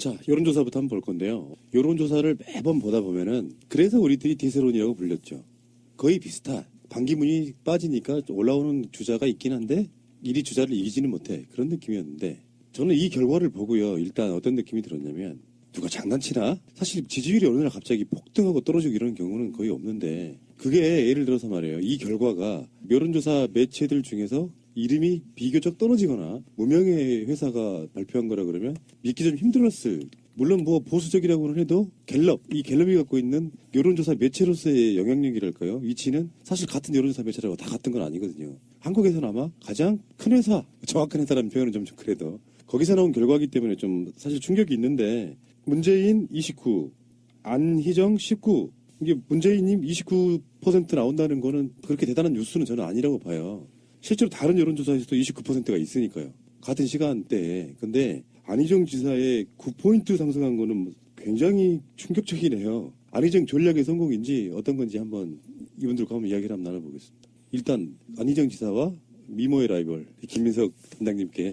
자, 여론조사부터 한번 볼 건데요. 여론조사를 매번 보다 보면은 그래서 우리들이 디스론이라고 불렸죠. 거의 비슷한. 반기문이 빠지니까 올라오는 주자가 있긴 한데 1위 주자를 이기지는 못해. 그런 느낌이었는데 저는 이 결과를 보고요. 일단 어떤 느낌이 들었냐면 누가 장난치나? 사실 지지율이 어느 날 갑자기 폭등하고 떨어지고 이런 경우는 거의 없는데 그게 예를 들어서 말이에요. 이 결과가 여론조사 매체들 중에서 이름이 비교적 떨어지거나 무명의 회사가 발표한 거라 그러면 믿기 좀 힘들었을. 물론 뭐 보수적이라고는 해도 갤럽, 이 갤럽이 갖고 있는 여론조사 매체로서의 영향력이랄까요? 위치는 사실 같은 여론조사 매체라고 다 같은 건 아니거든요. 한국에서는 아마 가장 큰 회사, 정확한 회사라는 표현은 좀 그래도 거기서 나온 결과이기 때문에 좀 사실 충격이 있는데 문재인 29, 안희정 19 이게 문재인님 29% 나온다는 거는 그렇게 대단한 뉴스는 저는 아니라고 봐요. 실제로 다른 여론조사에서도 29%가 있으니까요. 같은 시간대에. 근데 안희정 지사의 9포인트 상승한 거는 굉장히 충격적이네요. 안희정 전략의 성공인지 어떤 건지 한번 이분들과 한번 이야기를 한번 나눠보겠습니다. 일단 안희정 지사와 미모의 라이벌 김민석 담당님께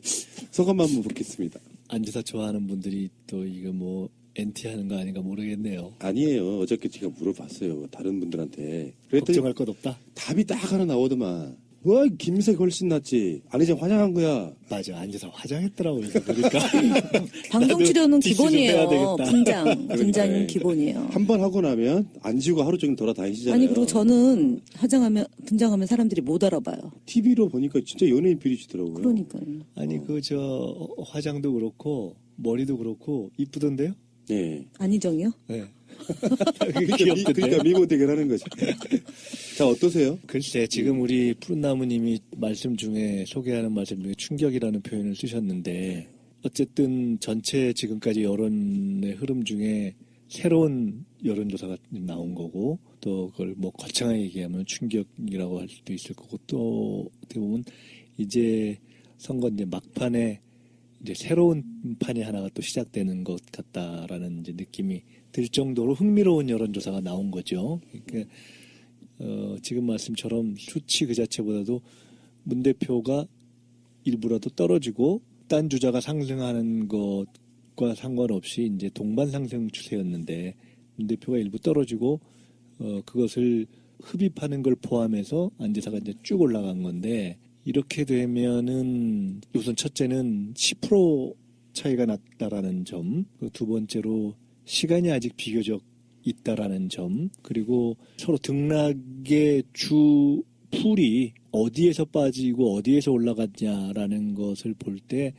소감 한번 묻겠습니다. 안 지사 좋아하는 분들이 또 이거 뭐 엔티하는 거 아닌가 모르겠네요. 아니에요. 어저께 제가 물어봤어요. 다른 분들한테. 걱정할 것 없다? 답이 딱 하나 나오더만. 와, 김민석이 훨씬 낫지. 안희정 화장한 거야. 맞아. 안 지사 화장했더라고. 그래서 그러니까. 방송 출연은 디스 좀 해야 기본이에요. 되겠다. 분장은 기본이에요. 한 번 하고 나면 안 지우고 하루 종일 돌아다니시잖아요. 아니 그리고 저는 분장하면 사람들이 못 알아봐요. TV로 보니까 진짜 연예인 비리시더라고요. 그러니까요. 아니 화장도 그렇고 머리도 그렇고 이쁘던데요? 네. 안희정이요? 네. 그러니까 미모 대결하는 거죠. 자, 어떠세요? 글쎄 지금 우리 푸른나무님이 말씀 중에 소개하는 말씀 중에 충격이라는 표현을 쓰셨는데 어쨌든 전체 지금까지 여론의 흐름 중에 새로운 여론조사가 나온 거고 또 그걸 뭐 거창하게 얘기하면 충격이라고 할 수도 있을 거고 또 어떻게 보면 이제 선거 이제 막판에 이제 새로운 판이 하나가 또 시작되는 것 같다라는 이제 느낌이 들 정도로 흥미로운 여론조사가 나온 거죠. 그러니까 지금 말씀처럼 수치 그 자체보다도 문 대표가 일부라도 떨어지고 딴 주자가 상승하는 것과 상관없이 이제 동반 상승 추세였는데 문 대표가 일부 떨어지고 그것을 흡입하는 걸 포함해서 안 지사가 이제 쭉 올라간 건데 이렇게 되면은 우선 첫째는 10% 차이가 났다라는 점, 두 번째로 시간이 아직 비교적 있다라는 점, 그리고 서로 등락의 주 풀이 어디에서 빠지고 어디에서 올라갔냐라는 것을 볼 때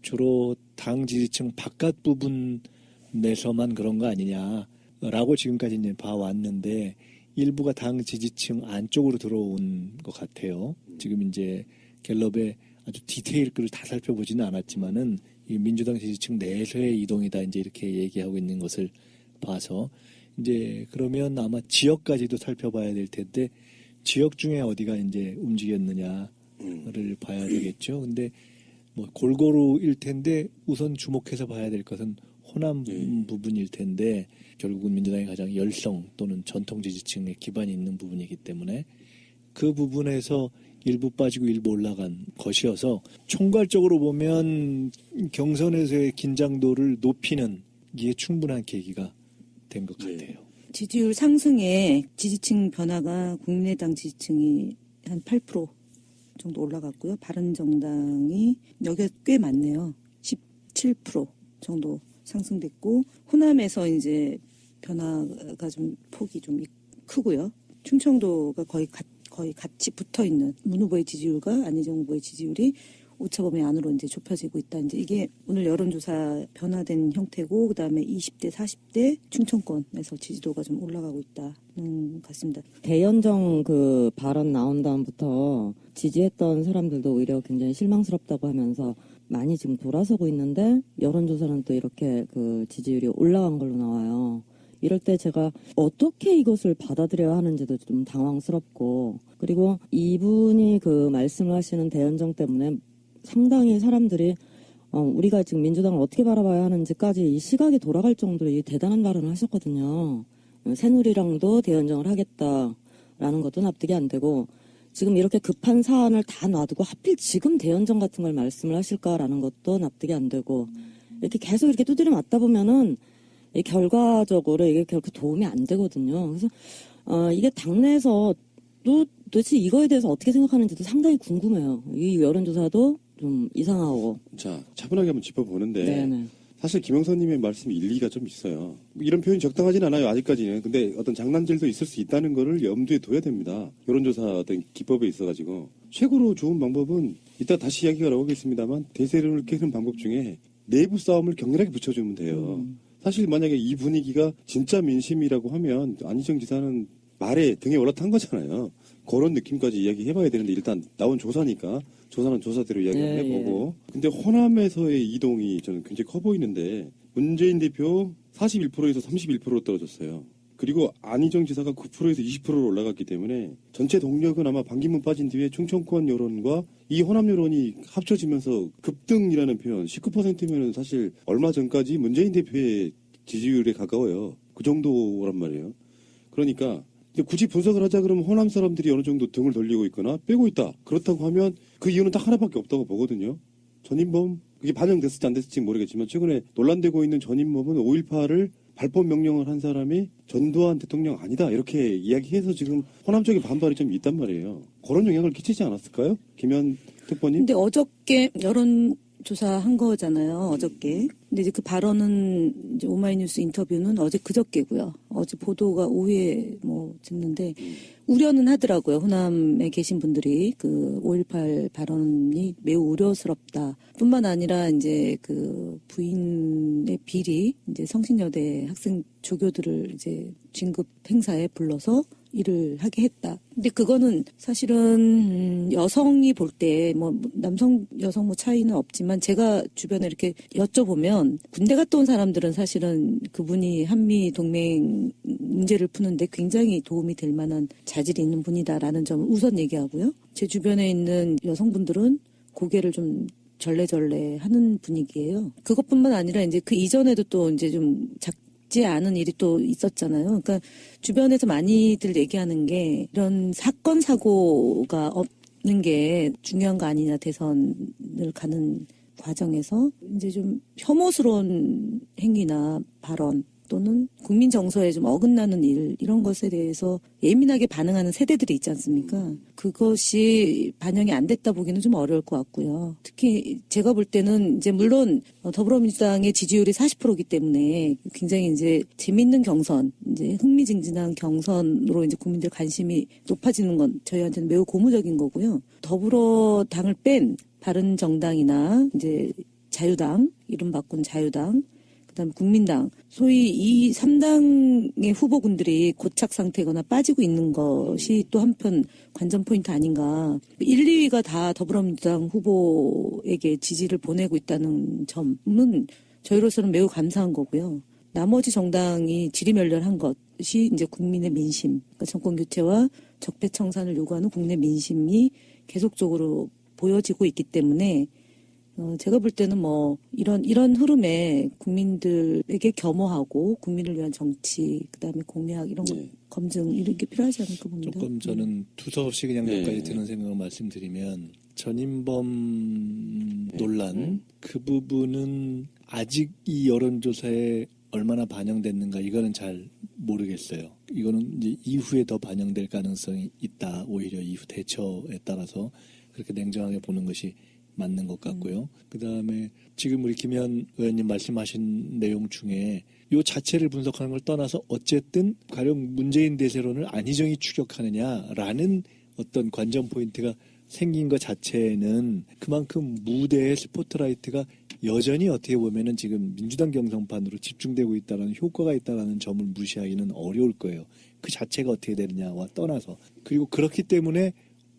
주로 당 지지층 바깥 부분에서만 그런 거 아니냐라고 지금까지 이제 봐왔는데 일부가 당 지지층 안쪽으로 들어온 것 같아요. 지금 이제 갤럽의 아주 디테일 글을 다 살펴보지는 않았지만은 이 민주당 지지층 내에서의 이동이다 이제 이렇게 얘기하고 있는 것을 봐서 이제 그러면 아마 지역까지도 살펴봐야 될 텐데 지역 중에 어디가 이제 움직였느냐를 봐야 되겠죠. 근데 뭐 골고루일 텐데 우선 주목해서 봐야 될 것은 호남 부분일 텐데 결국은 민주당이 가장 열성 또는 전통 지지층에 기반이 있는 부분이기 때문에 그 부분에서 일부 빠지고 일부 올라간 것이어서 총괄적으로 보면 경선에서의 긴장도를 높이는 이게 충분한 계기가 된 것 같아요. 지지율 상승에 지지층 변화가 국민의당 지지층이 한 8% 정도 올라갔고요. 바른정당이 여기가 꽤 많네요. 17% 정도 상승됐고 호남에서 이제 변화가 좀 폭이 좀 크고요. 충청도가 거의 같이 붙어 있는 문 후보의 지지율과 안희정 후보의 지지율이 오차범위 안으로 이제 좁혀지고 있다. 이제 이게 오늘 여론조사 변화된 형태고, 그 다음에 20대, 40대 충청권에서 지지도가 좀 올라가고 있다는 것 같습니다. 대연정 그 발언 나온 다음부터 지지했던 사람들도 오히려 굉장히 실망스럽다고 하면서 많이 지금 돌아서고 있는데 여론조사는 또 이렇게 그 지지율이 올라간 걸로 나와요. 이럴 때 제가 어떻게 이것을 받아들여야 하는지도 좀 당황스럽고, 그리고 이분이 그 말씀을 하시는 대연정 때문에 상당히 사람들이 우리가 지금 민주당을 어떻게 바라봐야 하는지까지 이 시각이 돌아갈 정도로 이 대단한 발언을 하셨거든요. 새누리랑도 대연정을 하겠다라는 것도 납득이 안 되고, 지금 이렇게 급한 사안을 다 놔두고 하필 지금 대연정 같은 걸 말씀을 하실까라는 것도 납득이 안 되고, 이렇게 계속 이렇게 두드려 맞다 보면은 이 결과적으로 이게 결코 도움이 안 되거든요. 그래서 이게 당내에서 도대체 이거에 대해서 어떻게 생각하는지도 상당히 궁금해요. 이 여론조사도 좀 이상하고. 자, 차분하게 한번 짚어보는데 네네. 사실 김영선님의 말씀이 일리가 좀 있어요. 이런 표현이 적당하진 않아요, 아직까지는. 근데 어떤 장난질도 있을 수 있다는 거를 염두에 둬야 됩니다. 여론조사 어떤 기법에 있어가지고. 최고로 좋은 방법은 이따 다시 이야기가 나오겠습니다만 대세론을 깨는 방법 중에 내부 싸움을 격렬하게 붙여주면 돼요. 사실 만약에 이 분위기가 진짜 민심이라고 하면 안희정 지사는 말에 등에 올라탄 거잖아요. 그런 느낌까지 이야기해봐야 되는데 일단 나온 조사니까 조사는 조사대로 이야기 한번 해보고. 근데 호남에서의 이동이 저는 굉장히 커 보이는데 문재인 대표 41%에서 31%로 떨어졌어요. 그리고 안희정 지사가 9%에서 20%로 올라갔기 때문에 전체 동력은 아마 반기문 빠진 뒤에 충청권 여론과 이 호남 여론이 합쳐지면서 급등이라는 표현 19%면은 사실 얼마 전까지 문재인 대표의 지지율에 가까워요. 그 정도란 말이에요. 그러니까 굳이 분석을 하자 그러면 호남 사람들이 어느 정도 등을 돌리고 있거나 빼고 있다. 그렇다고 하면 그 이유는 딱 하나밖에 없다고 보거든요. 전인범, 그게 반영됐을지 안 됐을지 모르겠지만 최근에 논란되고 있는 전인범은 5.18을 발법 명령을 한 사람이 전두환 대통령 아니다. 이렇게 이야기해서 지금 호남 쪽에 반발이 좀 있단 말이에요. 그런 영향을 끼치지 않았을까요? 김현 특보님? 근데 어저께 여론조사 한 거잖아요. 어저께. 근데 이제 그 발언은 이제 오마이뉴스 인터뷰는 어제 그저께고요. 어제 보도가 오후에 뭐 듣는데 우려는 하더라고요. 호남에 계신 분들이 그 5.18 발언이 매우 우려스럽다. 뿐만 아니라 이제 그 부인의 비리 이제 성신여대 학생 조교들을 이제 진급 행사에 불러서 일을 하게 했다. 근데 그거는 사실은 여성이 볼 때 뭐 남성 여성 뭐 차이는 없지만 제가 주변에 이렇게 여쭤보면 군대 갔다 온 사람들은 사실은 그분이 한미 동맹 문제를 푸는데 굉장히 도움이 될 만한 자질이 있는 분이다라는 점을 우선 얘기하고요. 제 주변에 있는 여성분들은 고개를 좀 절레절레 하는 분위기예요. 그것뿐만 아니라 이제 그 이전에도 또 이제 좀 작지 않은 일이 또 있었잖아요. 그러니까 주변에서 많이들 얘기하는 게 이런 사건 사고가 없는 게 중요한 거 아니냐, 대선을 가는 과정에서 이제 좀 혐오스러운 행위나 발언 또는 국민 정서에 좀 어긋나는 일, 이런 것에 대해서 예민하게 반응하는 세대들이 있지 않습니까? 그것이 반영이 안 됐다 보기는 좀 어려울 것 같고요. 특히 제가 볼 때는 이제 물론 더불어민주당의 지지율이 40%이기 때문에 굉장히 이제 재밌는 경선, 이제 흥미진진한 경선으로 이제 국민들 관심이 높아지는 건 저희한테는 매우 고무적인 거고요. 더불어당을 뺀 바른정당이나 이제 자유당, 이름 바꾼 자유당, 그다음에 국민당, 소위 이 3당의 후보군들이 고착 상태거나 빠지고 있는 것이 또 한편 관전 포인트 아닌가. 1, 2위가 다 더불어민주당 후보에게 지지를 보내고 있다는 점은 저희로서는 매우 감사한 거고요. 나머지 정당이 지리멸렬한 것이 이제 국민의 민심, 그러니까 정권 교체와 적폐 청산을 요구하는 국내 민심이 계속적으로 보여지고 있기 때문에 제가 볼 때는 뭐 이런 흐름에 국민들에게 겸허하고 국민을 위한 정치, 그다음에 공약 이런 거 검증 이런 게 필요하지 않을까 봅니다. 조금 저는 두서없이 그냥 몇 가지 드는 생각을 말씀드리면 전인범 논란 그 부분은 아직 이 여론조사에 얼마나 반영됐는가 이거는 잘 모르겠어요. 이거는 이제 이후에 더 반영될 가능성이 있다. 오히려 이후 대처에 따라서 그렇게 냉정하게 보는 것이 맞는 것 같고요. 그다음에 지금 우리 김현 의원님 말씀하신 내용 중에 요 자체를 분석하는 걸 떠나서 어쨌든 가령 문재인 대세론을 안희정이 추격하느냐라는 어떤 관전 포인트가 생긴 것 자체는 그만큼 무대의 스포트라이트가 여전히 어떻게 보면은 지금 민주당 경선판으로 집중되고 있다는 효과가 있다는 점을 무시하기는 어려울 거예요. 그 자체가 어떻게 되느냐와 떠나서. 그리고 그렇기 때문에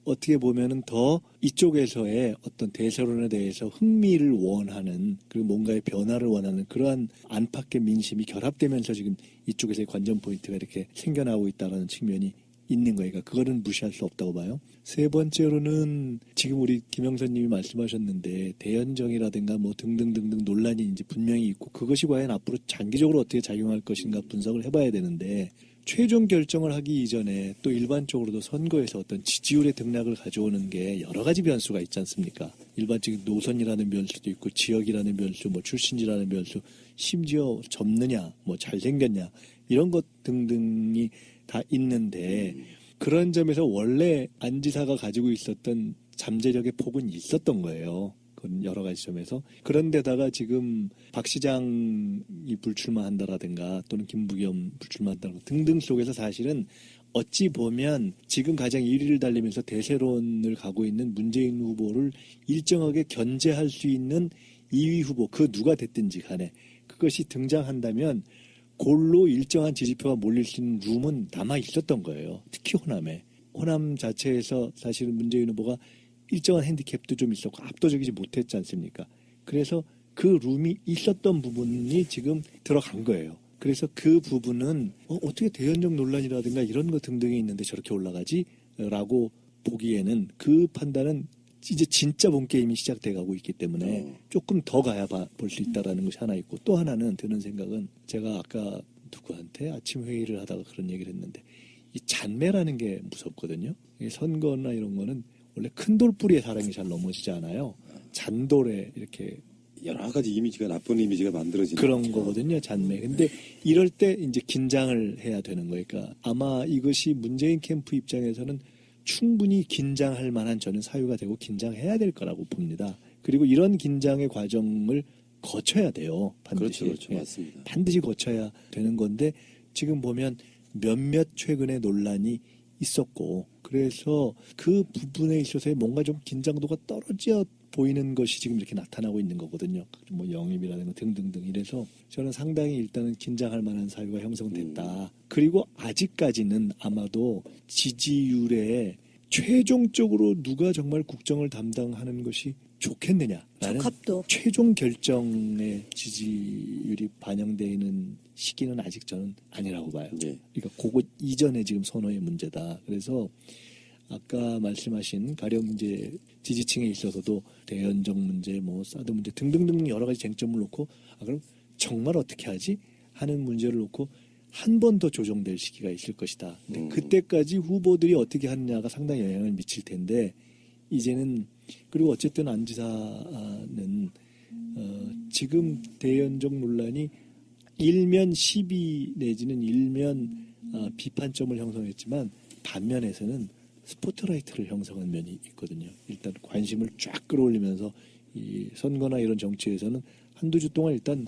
어떻게 보면은 더 이쪽에서의 어떤 대세론에 대해서 흥미를 원하는 그리고 뭔가의 변화를 원하는 그러한 안팎의 민심이 결합되면서 지금 이쪽에서의 관전 포인트가 이렇게 생겨나고 있다는 측면이 있는 거니까 그거는 무시할 수 없다고 봐요. 세 번째로는 지금 우리 김영선님이 말씀하셨는데 대연정이라든가 뭐 등등등등 논란이 이제 분명히 있고 그것이 과연 앞으로 장기적으로 어떻게 작용할 것인가 분석을 해봐야 되는데 최종 결정을 하기 이전에 또 일반적으로도 선거에서 어떤 지지율의 등락을 가져오는 게 여러 가지 변수가 있지 않습니까? 일반적인 노선이라는 변수도 있고 지역이라는 변수, 뭐 출신지라는 변수, 심지어 젊느냐, 뭐 잘생겼냐 이런 것 등등이 다 있는데 그런 점에서 원래 안 지사가 가지고 있었던 잠재력의 폭은 있었던 거예요. 그런 여러 가지 점에서. 그런데다가 지금 박 시장이 불출마한다라든가 또는 김부겸 불출마한다라든가 등등 속에서 사실은 어찌 보면 지금 가장 1위를 달리면서 대세론을 가고 있는 문재인 후보를 일정하게 견제할 수 있는 2위 후보, 그 누가 됐든지 간에 그것이 등장한다면 골로 일정한 지지표가 몰릴 수 있는 룸은 남아 있었던 거예요. 특히 호남에. 호남 자체에서 사실은 문재인 후보가 일정한 핸디캡도 좀 있었고 압도적이지 못했지 않습니까? 그래서 그 룸이 있었던 부분이 지금 들어간 거예요. 그래서 그 부분은 어떻게 대연정 논란이라든가 이런 거 등등이 있는데 저렇게 올라가지? 라고 보기에는 그 판단은 이제 진짜 본게임이 시작돼가고 있기 때문에 조금 더 가야 볼 수 있다라는 것이 하나 있고 또 하나는 드는 생각은 제가 아까 누구한테 아침 회의를 하다가 그런 얘기를 했는데 이 잔매라는 게 무섭거든요. 선거나 이런 거는 원래 큰 돌뿌리에 사람이 잘 넘어지지 않아요. 잔돌에 이렇게 여러 가지 이미지가 나쁜 이미지가 만들어지는 그런 거죠. 거거든요, 잔매. 근데 이럴 때 이제 긴장을 해야 되는 거니까 아마 이것이 문재인 캠프 입장에서는 충분히 긴장할 만한 저는 사유가 되고 긴장해야 될 거라고 봅니다. 그리고 이런 긴장의 과정을 거쳐야 돼요. 반드시. 그렇죠, 맞습니다. 반드시 거쳐야 되는 건데 지금 보면 몇몇 최근의 논란이 있었고 그래서 그 부분에 있어서 뭔가 좀 긴장도가 떨어져 보이는 것이 지금 이렇게 나타나고 있는 거거든요. 뭐 영입이라든가 등등등 이래서 저는 상당히 일단은 긴장할 만한 사유가 형성됐다. 그리고 아직까지는 아마도 지지율에 최종적으로 누가 정말 국정을 담당하는 것이 좋겠느냐라는 적합도. 최종 결정의 지지율이 반영되는 시기는 아직 저는 아니라고 봐요. 예. 그러니까 그거 이전에 지금 선호의 문제다. 그래서 아까 말씀하신 가령 이제 지지층에 있어서도 대연정 문제, 뭐 사드 문제 등등등 여러 가지 쟁점을 놓고 그럼 정말 어떻게 하지 하는 문제를 놓고 한 번 더 조정될 시기가 있을 것이다. 근데 그때까지 후보들이 어떻게 하느냐가 상당히 영향을 미칠 텐데 이제는 그리고 어쨌든 안 지사는 지금 대연정 논란이 일면 시비 내지는 일면 비판점을 형성했지만 반면에서는 스포트라이트를 형성한 면이 있거든요. 일단 관심을 쫙 끌어올리면서 이 선거나 이런 정치에서는 한두 주 동안 일단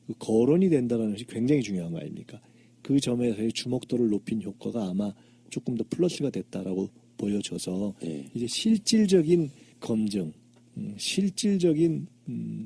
그 거론이 된다는 것이 굉장히 중요한 거 아닙니까? 그 점에서의 주목도를 높인 효과가 아마 조금 더 플러스가 됐다라고 보여져서 예. 이제 실질적인 검증, 실질적인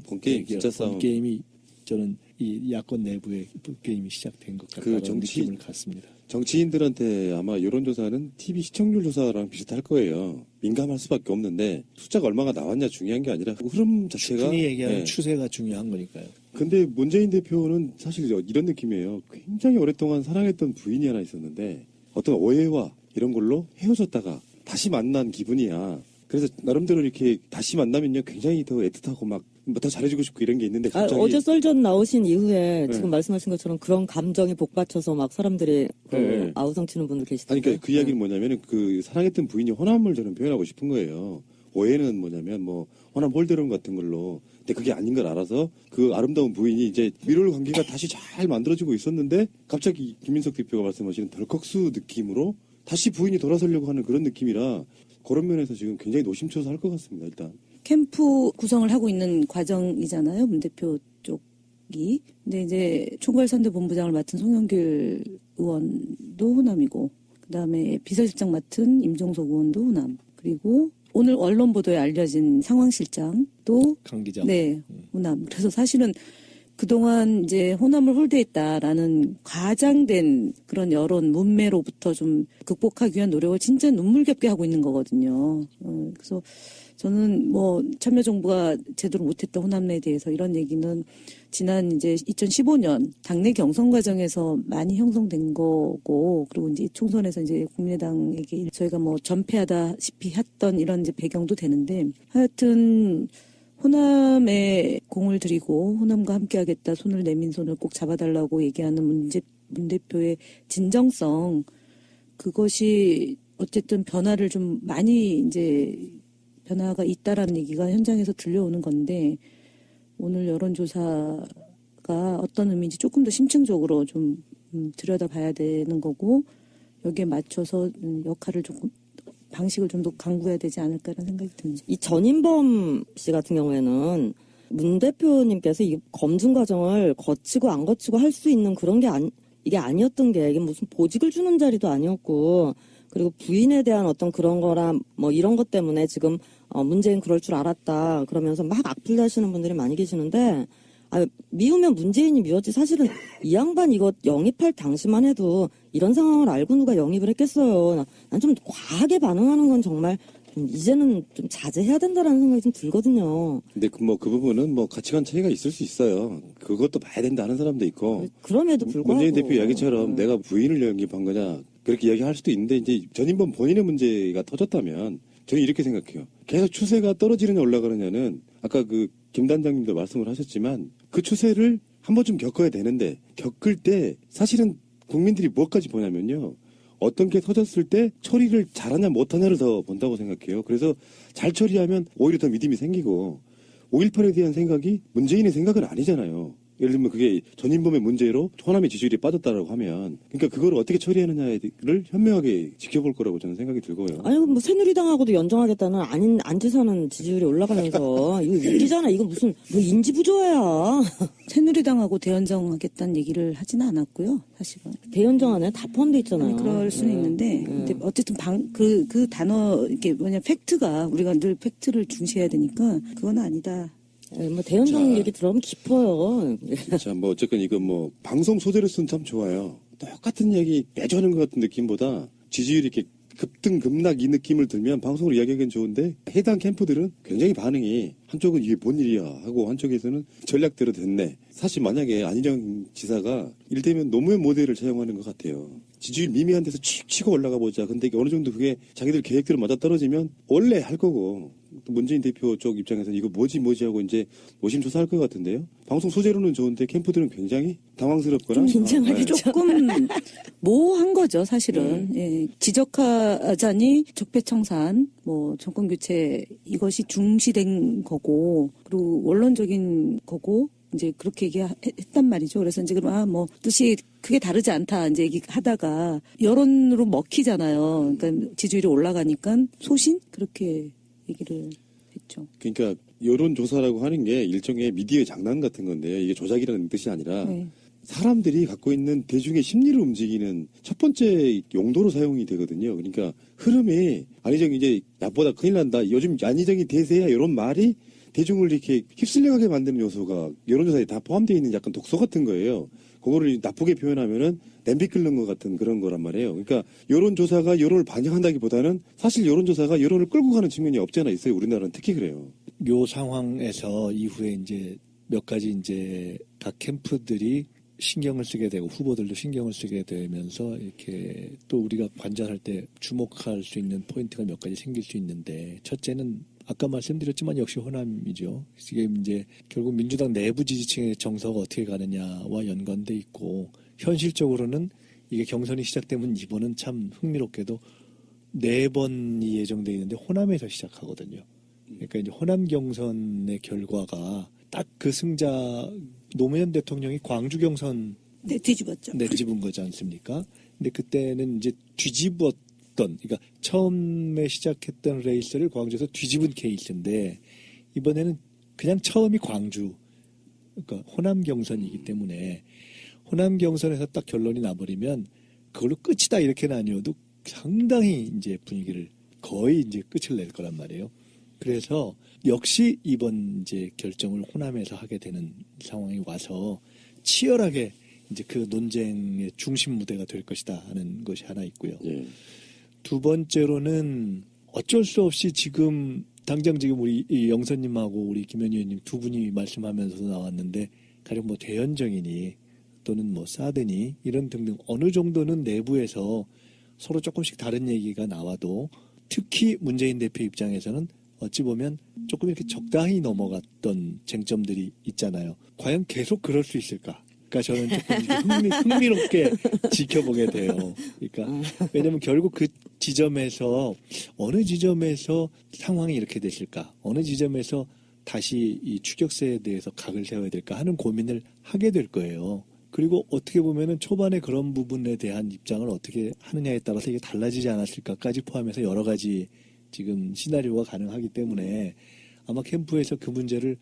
본게임, 진짜 싸움. 본게임이 저는 이 야권 내부의 게임이 시작된 것 같다는 느낌을 갖습니다. 정치인들한테 아마 여론조사는 TV 시청률 조사랑 비슷할 거예요. 민감할 수밖에 없는데 숫자가 얼마가 나왔냐 중요한 게 아니라 그 흐름 자체가 흔히 얘기하는 예. 추세가 중요한 거니까요. 근데 문재인 대표는 사실 이런 느낌이에요. 굉장히 오랫동안 사랑했던 부인이 하나 있었는데 어떤 오해와 이런 걸로 헤어졌다가 다시 만난 기분이야. 그래서 나름대로 이렇게 다시 만나면요 굉장히 더 애틋하고 막 더 잘해주고 싶고 이런 게 있는데 갑자기 어제 썰전 나오신 이후에 지금 말씀하신 것처럼 그런 감정이 복받쳐서 막 사람들이 네. 아우성 치는 분들 아니 계시던데. 그러니까 그 이야기는 뭐냐면은 그 사랑했던 부인이 호남을 저는 표현하고 싶은 거예요. 오해는 뭐냐면 뭐 호남 홀대론 같은 걸로. 근데 그게 아닌 걸 알아서 그 아름다운 부인이 이제 미롤 관계가 다시 잘 만들어지고 있었는데 갑자기 김민석 대표가 말씀하시는 덜컥수 느낌으로 다시 부인이 돌아서려고 하는 그런 느낌이라 그런 면에서 지금 굉장히 노심초사 할 것 같습니다. 일단. 캠프 구성을 하고 있는 과정이잖아요. 문 대표 쪽이. 근데 이제 총괄선대 본부장을 맡은 송영길 의원도 호남이고, 그 다음에 비서실장 맡은 임종석 의원도 호남. 그리고 오늘 언론 보도에 알려진 상황실장도 강 기자. 네, 호남. 그래서 사실은 그동안 이제 호남을 홀대했다라는 과장된 그런 여론 문매로부터 좀 극복하기 위한 노력을 진짜 눈물겹게 하고 있는 거거든요. 그래서 저는 뭐 참여정부가 제대로 못했던 호남에 대해서 이런 얘기는 지난 이제 2015년 당내 경선 과정에서 많이 형성된 거고, 그리고 이제 총선에서 이제 국민의당에게 저희가 뭐 전패하다시피 했던 이런 이제 배경도 되는데, 하여튼 호남에 공을 들이고 호남과 함께하겠다, 손을 내민 손을 꼭 잡아달라고 얘기하는 문 대표의 진정성 그것이 어쨌든 변화를 좀 많이 이제 변화가 있다라는 얘기가 현장에서 들려오는 건데 오늘 여론조사가 어떤 의미인지 조금 더 심층적으로 좀 들여다봐야 되는 거고 여기에 맞춰서 역할을 조금 방식을 좀 더 강구해야 되지 않을까라는 생각이 듭니다. 이 전인범 씨 같은 경우에는 문 대표님께서 이 검증 과정을 거치고 안 거치고 할 수 있는 그런 게 이게 아니었던 게 이게 무슨 보직을 주는 자리도 아니었고 그리고 부인에 대한 어떤 그런 거라 뭐 이런 것 때문에 지금 문재인 그럴 줄 알았다 그러면서 막 악플 다시는 분들이 많이 계시는데 미우면 문재인이 미웠지 사실은 이 양반 이거 영입할 당시만 해도 이런 상황을 알고 누가 영입을 했겠어요. 난 좀 과하게 반응하는 건 정말 이제는 좀 자제해야 된다라는 생각이 좀 들거든요. 근데 그 부분은 가치관 차이가 있을 수 있어요. 그것도 봐야 된다 하는 사람도 있고. 그럼에도 불구하고 문재인 대표 이야기처럼 내가 부인을 영입한 거냐 그렇게 이야기할 수도 있는데 이제 전인범 본인의 문제가 터졌다면 저는 이렇게 생각해요. 계속 추세가 떨어지느냐 올라가느냐는 아까 그 김 단장님도 말씀을 하셨지만 그 추세를 한 번쯤 겪어야 되는데 겪을 때 사실은 국민들이 무엇까지 보냐면요. 어떤 게 터졌을 때 처리를 잘하냐 못하냐를 더 본다고 생각해요. 그래서 잘 처리하면 오히려 더 믿음이 생기고 5.18에 대한 생각이 문재인의 생각은 아니잖아요. 예를 들면 그게 전인범의 문제로 호남의 지지율이 빠졌다라고 하면 그러니까 그걸 어떻게 처리하느냐를 현명하게 지켜볼 거라고 저는 생각이 들고요. 아니 뭐 새누리당하고도 연정하겠다는 아닌 안지사는 지지율이 올라가면서 이거 웃기잖아. 이거 무슨 뭐 인지부조야. 새누리당하고 대연정하겠다는 얘기를 하지는 않았고요. 사실은. 대연정 안에 다 포함되어 있잖아요. 그럴 수는 있는데 근데 어쨌든 그 단어 이게 팩트가 우리가 늘 팩트를 중시해야 되니까 그건 아니다. 뭐 대연정 얘기 들어보면 깊어요. 자, 어쨌건 이거 방송 소재로 쓰면 참 좋아요. 똑같은 얘기 매주 하는 것 같은 느낌보다 지지율이 이렇게 급등급락 이 느낌을 들면 방송으로 이야기하기는 좋은데 해당 캠프들은 굉장히 반응이 한쪽은 이게 뭔 일이야 하고 한쪽에서는 전략대로 됐네. 사실 만약에 안희정 지사가 이를테면 노무현 모델을 차용하는 것 같아요. 지지율 미미한 데서 칙 치고 올라가 보자. 근데 어느 정도 그게 자기들 계획대로 맞아떨어지면 원래 할 거고 또 문재인 대표 쪽 입장에서는 이거 뭐지 하고 이제 노심초사할 것 같은데요. 방송 소재로는 좋은데 캠프들은 굉장히 당황스럽거나 긴장하겠죠. 조금 모호한 거죠, 사실은. 예, 지적하자니 적폐청산, 정권 교체 이것이 중시된 거고, 그리고 원론적인 거고, 이제 그렇게 얘기했단 말이죠. 그래서 이제 그럼 뜻이 크게 다르지 않다 이제 얘기하다가 여론으로 먹히잖아요. 그러니까 지지율이 올라가니까 소신 그렇게 얘기를 했죠. 그러니까 여론조사라고 하는 게 일종의 미디어의 장난 같은 건데요. 이게 조작이라는 뜻이 아니라 네. 사람들이 갖고 있는 대중의 심리를 움직이는 첫 번째 용도로 사용이 되거든요. 그러니까 흐름이 안희정이 이제 나보다 큰일 난다. 요즘 안희정이 대세야 이런 말이 대중을 이렇게 휩쓸려가게 만드는 요소가 여론조사에 다 포함되어 있는 약간 독소 같은 거예요. 그거를 나쁘게 표현하면은 냄비 끓는 것 같은 그런 거란 말이에요. 그러니까 여론조사가 여론을 반영한다기보다는 사실 여론조사가 여론을 끌고 가는 측면이 없지 않아 있어요. 우리나라는 특히 그래요. 요 상황에서 이후에 이제 몇 가지 이제 각 캠프들이 신경을 쓰게 되고 후보들도 신경을 쓰게 되면서 이렇게 또 우리가 관전할 때 주목할 수 있는 포인트가 몇 가지 생길 수 있는데 첫째는 아까 말씀드렸지만 역시 호남이죠. 이게 이제 결국 민주당 내부 지지층의 정서가 어떻게 가느냐와 연관돼 있고 현실적으로는 이게 경선이 시작되면 이번은 참 흥미롭게도 4번이 예정돼 있는데 호남에서 시작하거든요. 그러니까 이제 호남 경선의 결과가 딱 그 승자 노무현 대통령이 광주 경선 네, 뒤집었죠. 네, 뒤집은 거지 않습니까? 근데 그때는 이제 그러니까 처음에 시작했던 레이스를 광주에서 뒤집은 케이스인데 이번에는 그냥 처음이 광주, 그러니까 호남 경선이기 때문에 호남 경선에서 딱 결론이 나버리면 그걸로 끝이다 이렇게는 아니어도 상당히 이제 분위기를 거의 이제 끝을 낼 거란 말이에요. 그래서 역시 이번 이제 결정을 호남에서 하게 되는 상황이 와서 치열하게 이제 그 논쟁의 중심 무대가 될 것이다 하는 것이 하나 있고요. 예. 두 번째로는 어쩔 수 없이 지금 당장 지금 우리 이 영선님하고 우리 김현희 의원님 두 분이 말씀하면서도 나왔는데 가령 대연정이니 또는 사드니 이런 등등 어느 정도는 내부에서 서로 조금씩 다른 얘기가 나와도 특히 문재인 대표 입장에서는 어찌 보면 조금 이렇게 적당히 넘어갔던 쟁점들이 있잖아요. 과연 계속 그럴 수 있을까? 될까 저는 조금 이렇게 흥미롭게 지켜보게 돼요. 그러니까 왜냐하면 결국 그 지점에서 어느 지점에서 상황이 이렇게 되실까, 어느 지점에서 다시 이 추격세에 대해서 각을 세워야 될까 하는 고민을 하게 될 거예요. 그리고 어떻게 보면은 초반에 그런 부분에 대한 입장을 어떻게 하느냐에 따라서 이게 달라지지 않았을까까지 포함해서 여러 가지 지금 시나리오가 가능하기 때문에 아마 캠프에서 그 문제를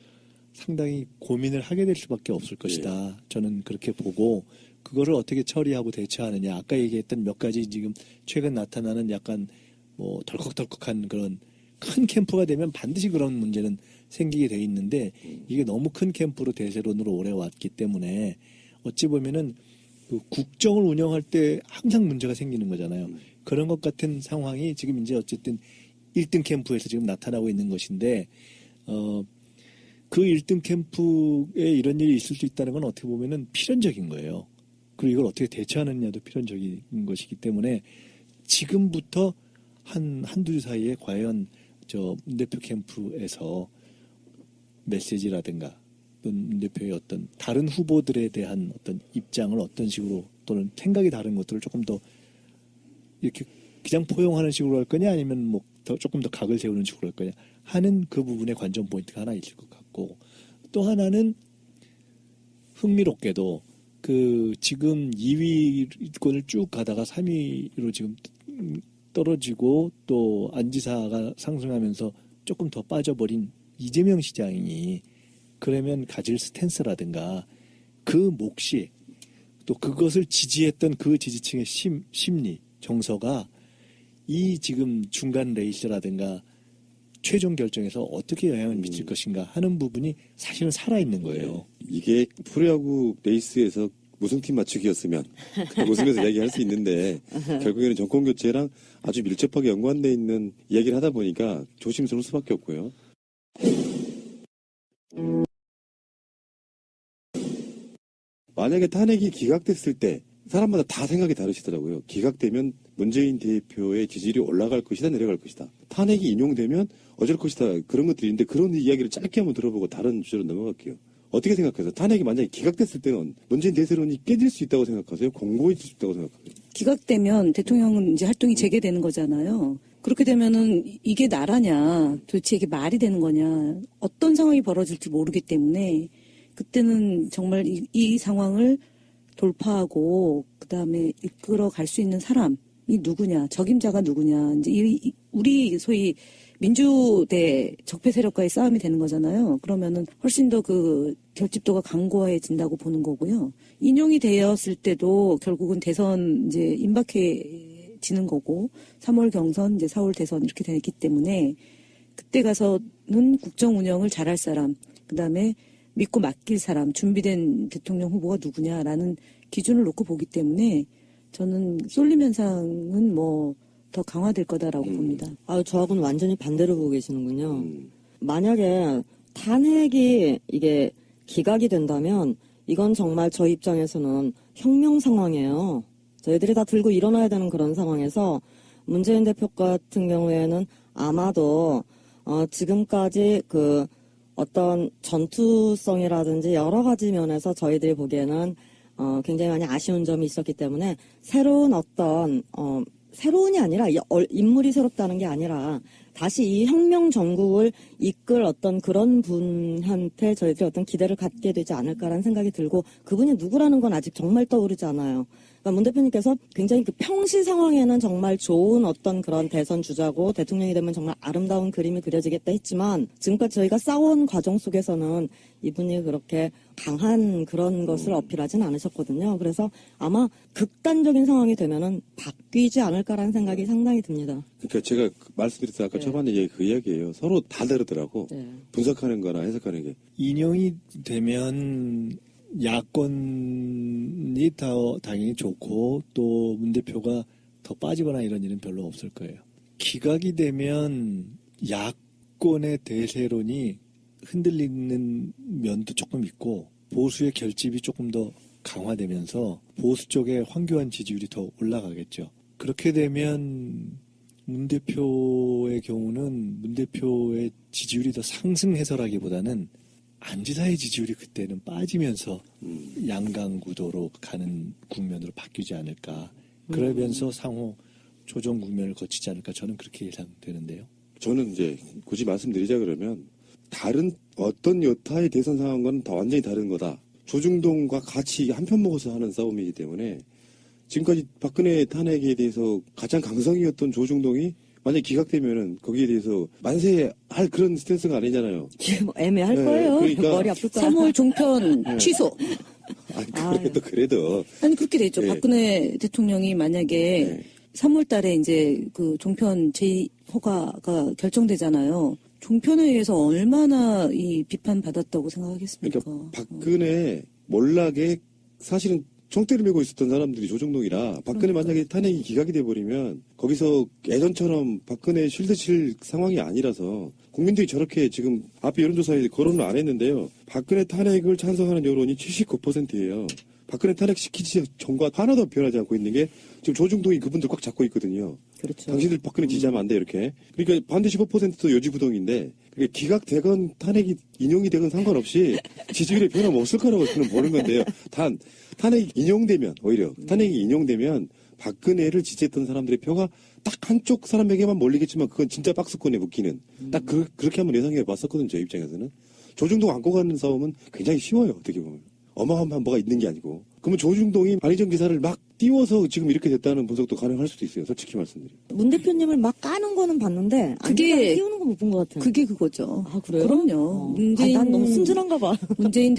상당히 고민을 하게 될 수밖에 없을 것이다. 저는 그렇게 보고 그거를 어떻게 처리하고 대처하느냐. 아까 얘기했던 몇 가지 지금 최근 나타나는 약간 뭐 덜컥덜컥한 그런 큰 캠프가 되면 반드시 그런 문제는 생기게 돼 있는데 이게 너무 큰 캠프로 대세론으로 오래 왔기 때문에 어찌 보면은 그 국정을 운영할 때 항상 문제가 생기는 거잖아요. 그런 것 같은 상황이 지금 이제 어쨌든 1등 캠프에서 지금 나타나고 있는 것인데, 그 1등 캠프에 이런 일이 있을 수 있다는 건 어떻게 보면은 필연적인 거예요. 그리고 이걸 어떻게 대처하느냐도 필연적인 것이기 때문에 지금부터 한두 주 사이에 과연 문 대표 캠프에서 메시지라든가 문 대표의 어떤 다른 후보들에 대한 어떤 입장을 어떤 식으로 또는 생각이 다른 것들을 조금 더 이렇게 그냥 포용하는 식으로 할 거냐 아니면 뭐 조금 더 각을 세우는 식으로 할 거냐 하는 그 부분에 관전 포인트가 하나 있을 것 같고, 또 하나는 흥미롭게도 그 지금 2위권을 쭉 가다가 3위로 지금 떨어지고 또 안지사가 상승하면서 조금 더 빠져버린 이재명 시장이 그러면 가질 스탠스라든가 그 몫이 또 그것을 지지했던 그 지지층의 심리, 정서가 이 지금 중간 레이스라든가 최종 결정에서 어떻게 영향을 미칠 것인가 하는 부분이 사실은 살아있는 거예요. 이게 프로야구 레이스에서 우승팀 맞추기였으면 웃으면서 이야기할 수 있는데 결국에는 정권 교체랑 아주 밀접하게 연관돼 있는 이야기를 하다 보니까 조심스러울 수밖에 없고요. 만약에 탄핵이 기각됐을 때 사람마다 다 생각이 다르시더라고요. 기각되면 문재인 대표의 지지율이 올라갈 것이다, 내려갈 것이다. 탄핵이 인용되면 어쩔 것이다, 그런 것들이 있는데 그런 이야기를 짧게 한번 들어보고 다른 주제로 넘어갈게요. 어떻게 생각하세요? 탄핵이 만약에 기각됐을 때는 문재인 대세론이 깨질 수 있다고 생각하세요? 공고해질 수 있다고 생각하세요? 기각되면 대통령은 이제 활동이 재개되는 거잖아요. 그렇게 되면은 이게 나라냐, 도대체 이게 말이 되는 거냐, 어떤 상황이 벌어질지 모르기 때문에 그때는 정말 이 상황을 돌파하고 그다음에 이끌어 갈 수 있는 사람이 누구냐, 적임자가 누구냐, 이제 우리 소위 민주 대 적폐 세력과의 싸움이 되는 거잖아요. 그러면은 훨씬 더 그 결집도가 강고해진다고 보는 거고요. 인용이 되었을 때도 결국은 대선 이제 임박해지는 거고 3월 경선, 이제 4월 대선 이렇게 되기 때문에 그때 가서는 국정 운영을 잘할 사람, 그다음에 믿고 맡길 사람, 준비된 대통령 후보가 누구냐라는 기준을 놓고 보기 때문에 저는 쏠림 현상은 뭐 더 강화될 거다라고 봅니다. 저하고는 완전히 반대로 보고 계시는군요. 만약에 탄핵이 이게 기각이 된다면 이건 정말 저희 입장에서는 혁명 상황이에요. 저희들이 다 들고 일어나야 되는 그런 상황에서 문재인 대표 같은 경우에는 아마도 지금까지 그 어떤 전투성이라든지 여러 가지 면에서 저희들이 보기에는 굉장히 많이 아쉬운 점이 있었기 때문에 새로운 어떤 새로운이 아니라 인물이 새롭다는 게 아니라 다시 이 혁명 정국을 이끌 어떤 그런 분한테 저희들이 어떤 기대를 갖게 되지 않을까라는 생각이 들고, 그분이 누구라는 건 아직 정말 떠오르지 않아요. 그러니까 문 대표님께서 굉장히 그 평시 상황에는 정말 좋은 어떤 그런 대선 주자고 대통령이 되면 정말 아름다운 그림이 그려지겠다 했지만 지금까지 저희가 싸워온 과정 속에서는 이분이 그렇게 강한 그런 것을 어필하진 않으셨거든요. 그래서 아마 극단적인 상황이 되면은 바뀌지 않을까라는 생각이 상당히 듭니다. 그러니까 제가 말씀드렸던 아까 초반에 얘기 그 이야기예요. 서로 다 다르더라고. 네. 분석하는 거나 해석하는 게. 인용이 되면 야권이 더 당연히 좋고 또 문 대표가 더 빠지거나 이런 일은 별로 없을 거예요. 기각이 되면 야권의 대세론이 흔들리는 면도 조금 있고 보수의 결집이 조금 더 강화되면서 보수 쪽의 황교안 지지율이 더 올라가겠죠. 그렇게 되면 문 대표의 경우는 문 대표의 지지율이 더 상승해서라기보다는 안지사의 지지율이 그때는 빠지면서 양강 구도로 가는 국면으로 바뀌지 않을까. 그러면서 상호 조정 국면을 거치지 않을까. 저는 그렇게 예상되는데요. 저는 이제 굳이 말씀드리자 그러면 다른 어떤 여타의 대선 상황과는 다 완전히 다른 거다. 조중동과 같이 한편 먹어서 하는 싸움이기 때문에 지금까지 박근혜 탄핵에 대해서 가장 강성이었던 조중동이 만약에 기각되면은 거기에 대해서 만세할 그런 스탠스가 아니잖아요. 뭐 애매할 네, 거예요. 그러니까 머리 아플 거야. 3월 종편 취소. 아니, 그래도. 아니 그렇게 돼 있죠. 네. 박근혜 대통령이 만약에 네. 3월 달에 이제 그 종편 제2허가가 결정되잖아요. 종편에 의해서 얼마나 이 비판받았다고 생각하겠습니까? 그러니까 박근혜 몰락에 사실은 총대를 메고 있었던 사람들이 조중동이라 박근혜 만약에 탄핵이 기각이 돼버리면 거기서 예전처럼 박근혜 쉴드 칠 상황이 아니라서 국민들이 저렇게 지금 앞에 여론조사에 거론을 안 했는데요. 박근혜 탄핵을 찬성하는 여론이 79%예요. 박근혜 탄핵시키지 전과 하나도 변하지 않고 있는 게 지금 조중동이 그분들 꽉 잡고 있거든요. 그렇죠. 당신들 박근혜 지지하면 안 돼 이렇게. 그러니까 반대 15%도 여지부동인데 그러니까 기각되건 탄핵이 인용이 되건 상관없이 지지율에 변함 없을 거라고 저는 보는 건데요. 단 탄핵이 인용되면 오히려 탄핵이 인용되면 박근혜를 지지했던 사람들의 표가 딱 한쪽 사람에게만 몰리겠지만 그건 진짜 박스권에 묶이는 딱 그렇게 한번 예상해 봤었거든요. 제 입장에서는. 조중동 안고 가는 싸움은 굉장히 쉬워요. 어떻게 보면. 어마어마한 뭐가 있는 게 아니고. 그러면 조중동이 안희정 지사를 막 띄워서 지금 이렇게 됐다는 분석도 가능할 수도 있어요. 솔직히 말씀드리면. 문 대표님을 막 까는 거는 봤는데 그게- 안지사를 띄우는 건 못 본 것 같아요. 그게 그거죠. 아, 그래요? 그럼요. 난 너무 순진한가 봐. 문재인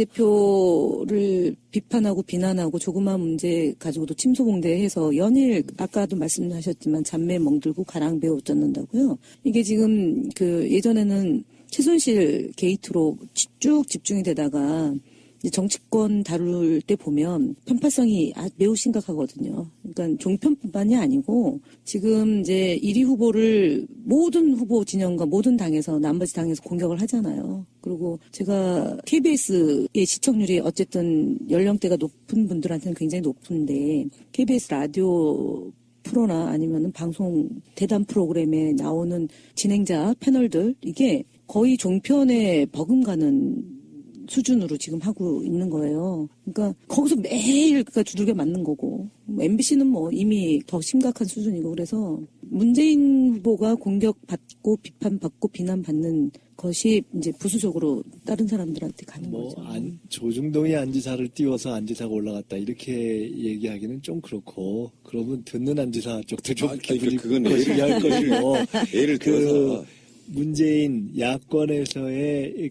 대표를 비판하고 비난하고 조그마한 문제 가지고도 침소봉대해서 연일 아까도 말씀하셨지만 잔매 멍들고 가랑배우 젓는다고요. 이게 지금 그 예전에는 최순실 게이트로 쭉 집중이 되다가 이제 정치권 다룰 때 보면 편파성이 매우 심각하거든요. 그러니까 종편뿐만이 아니고 지금 이제 1위 후보를 모든 후보 진영과 모든 당에서 나머지 당에서 공격을 하잖아요. 그리고 제가 KBS의 시청률이 어쨌든 연령대가 높은 분들한테는 굉장히 높은데 KBS 라디오 프로나 아니면은 방송 대담 프로그램에 나오는 진행자 패널들 이게 거의 종편에 버금가는 수준으로 지금 하고 있는 거예요. 그러니까 거기서 매일 그러니까 두들겨 맞는 거고 MBC는 뭐 이미 더 심각한 수준이고 그래서 문재인 후보가 공격받고 비판받고 비난받는 것이 이제 부수적으로 다른 사람들한테 가는 거죠. 조중동이 안지사를 띄워서 안지사가 올라갔다 이렇게 얘기하기는 좀 그렇고 그러면 듣는 안지사 쪽도 좀 기분이 그건 거시기할 것이고 예를 들어서 문재인 야권에서의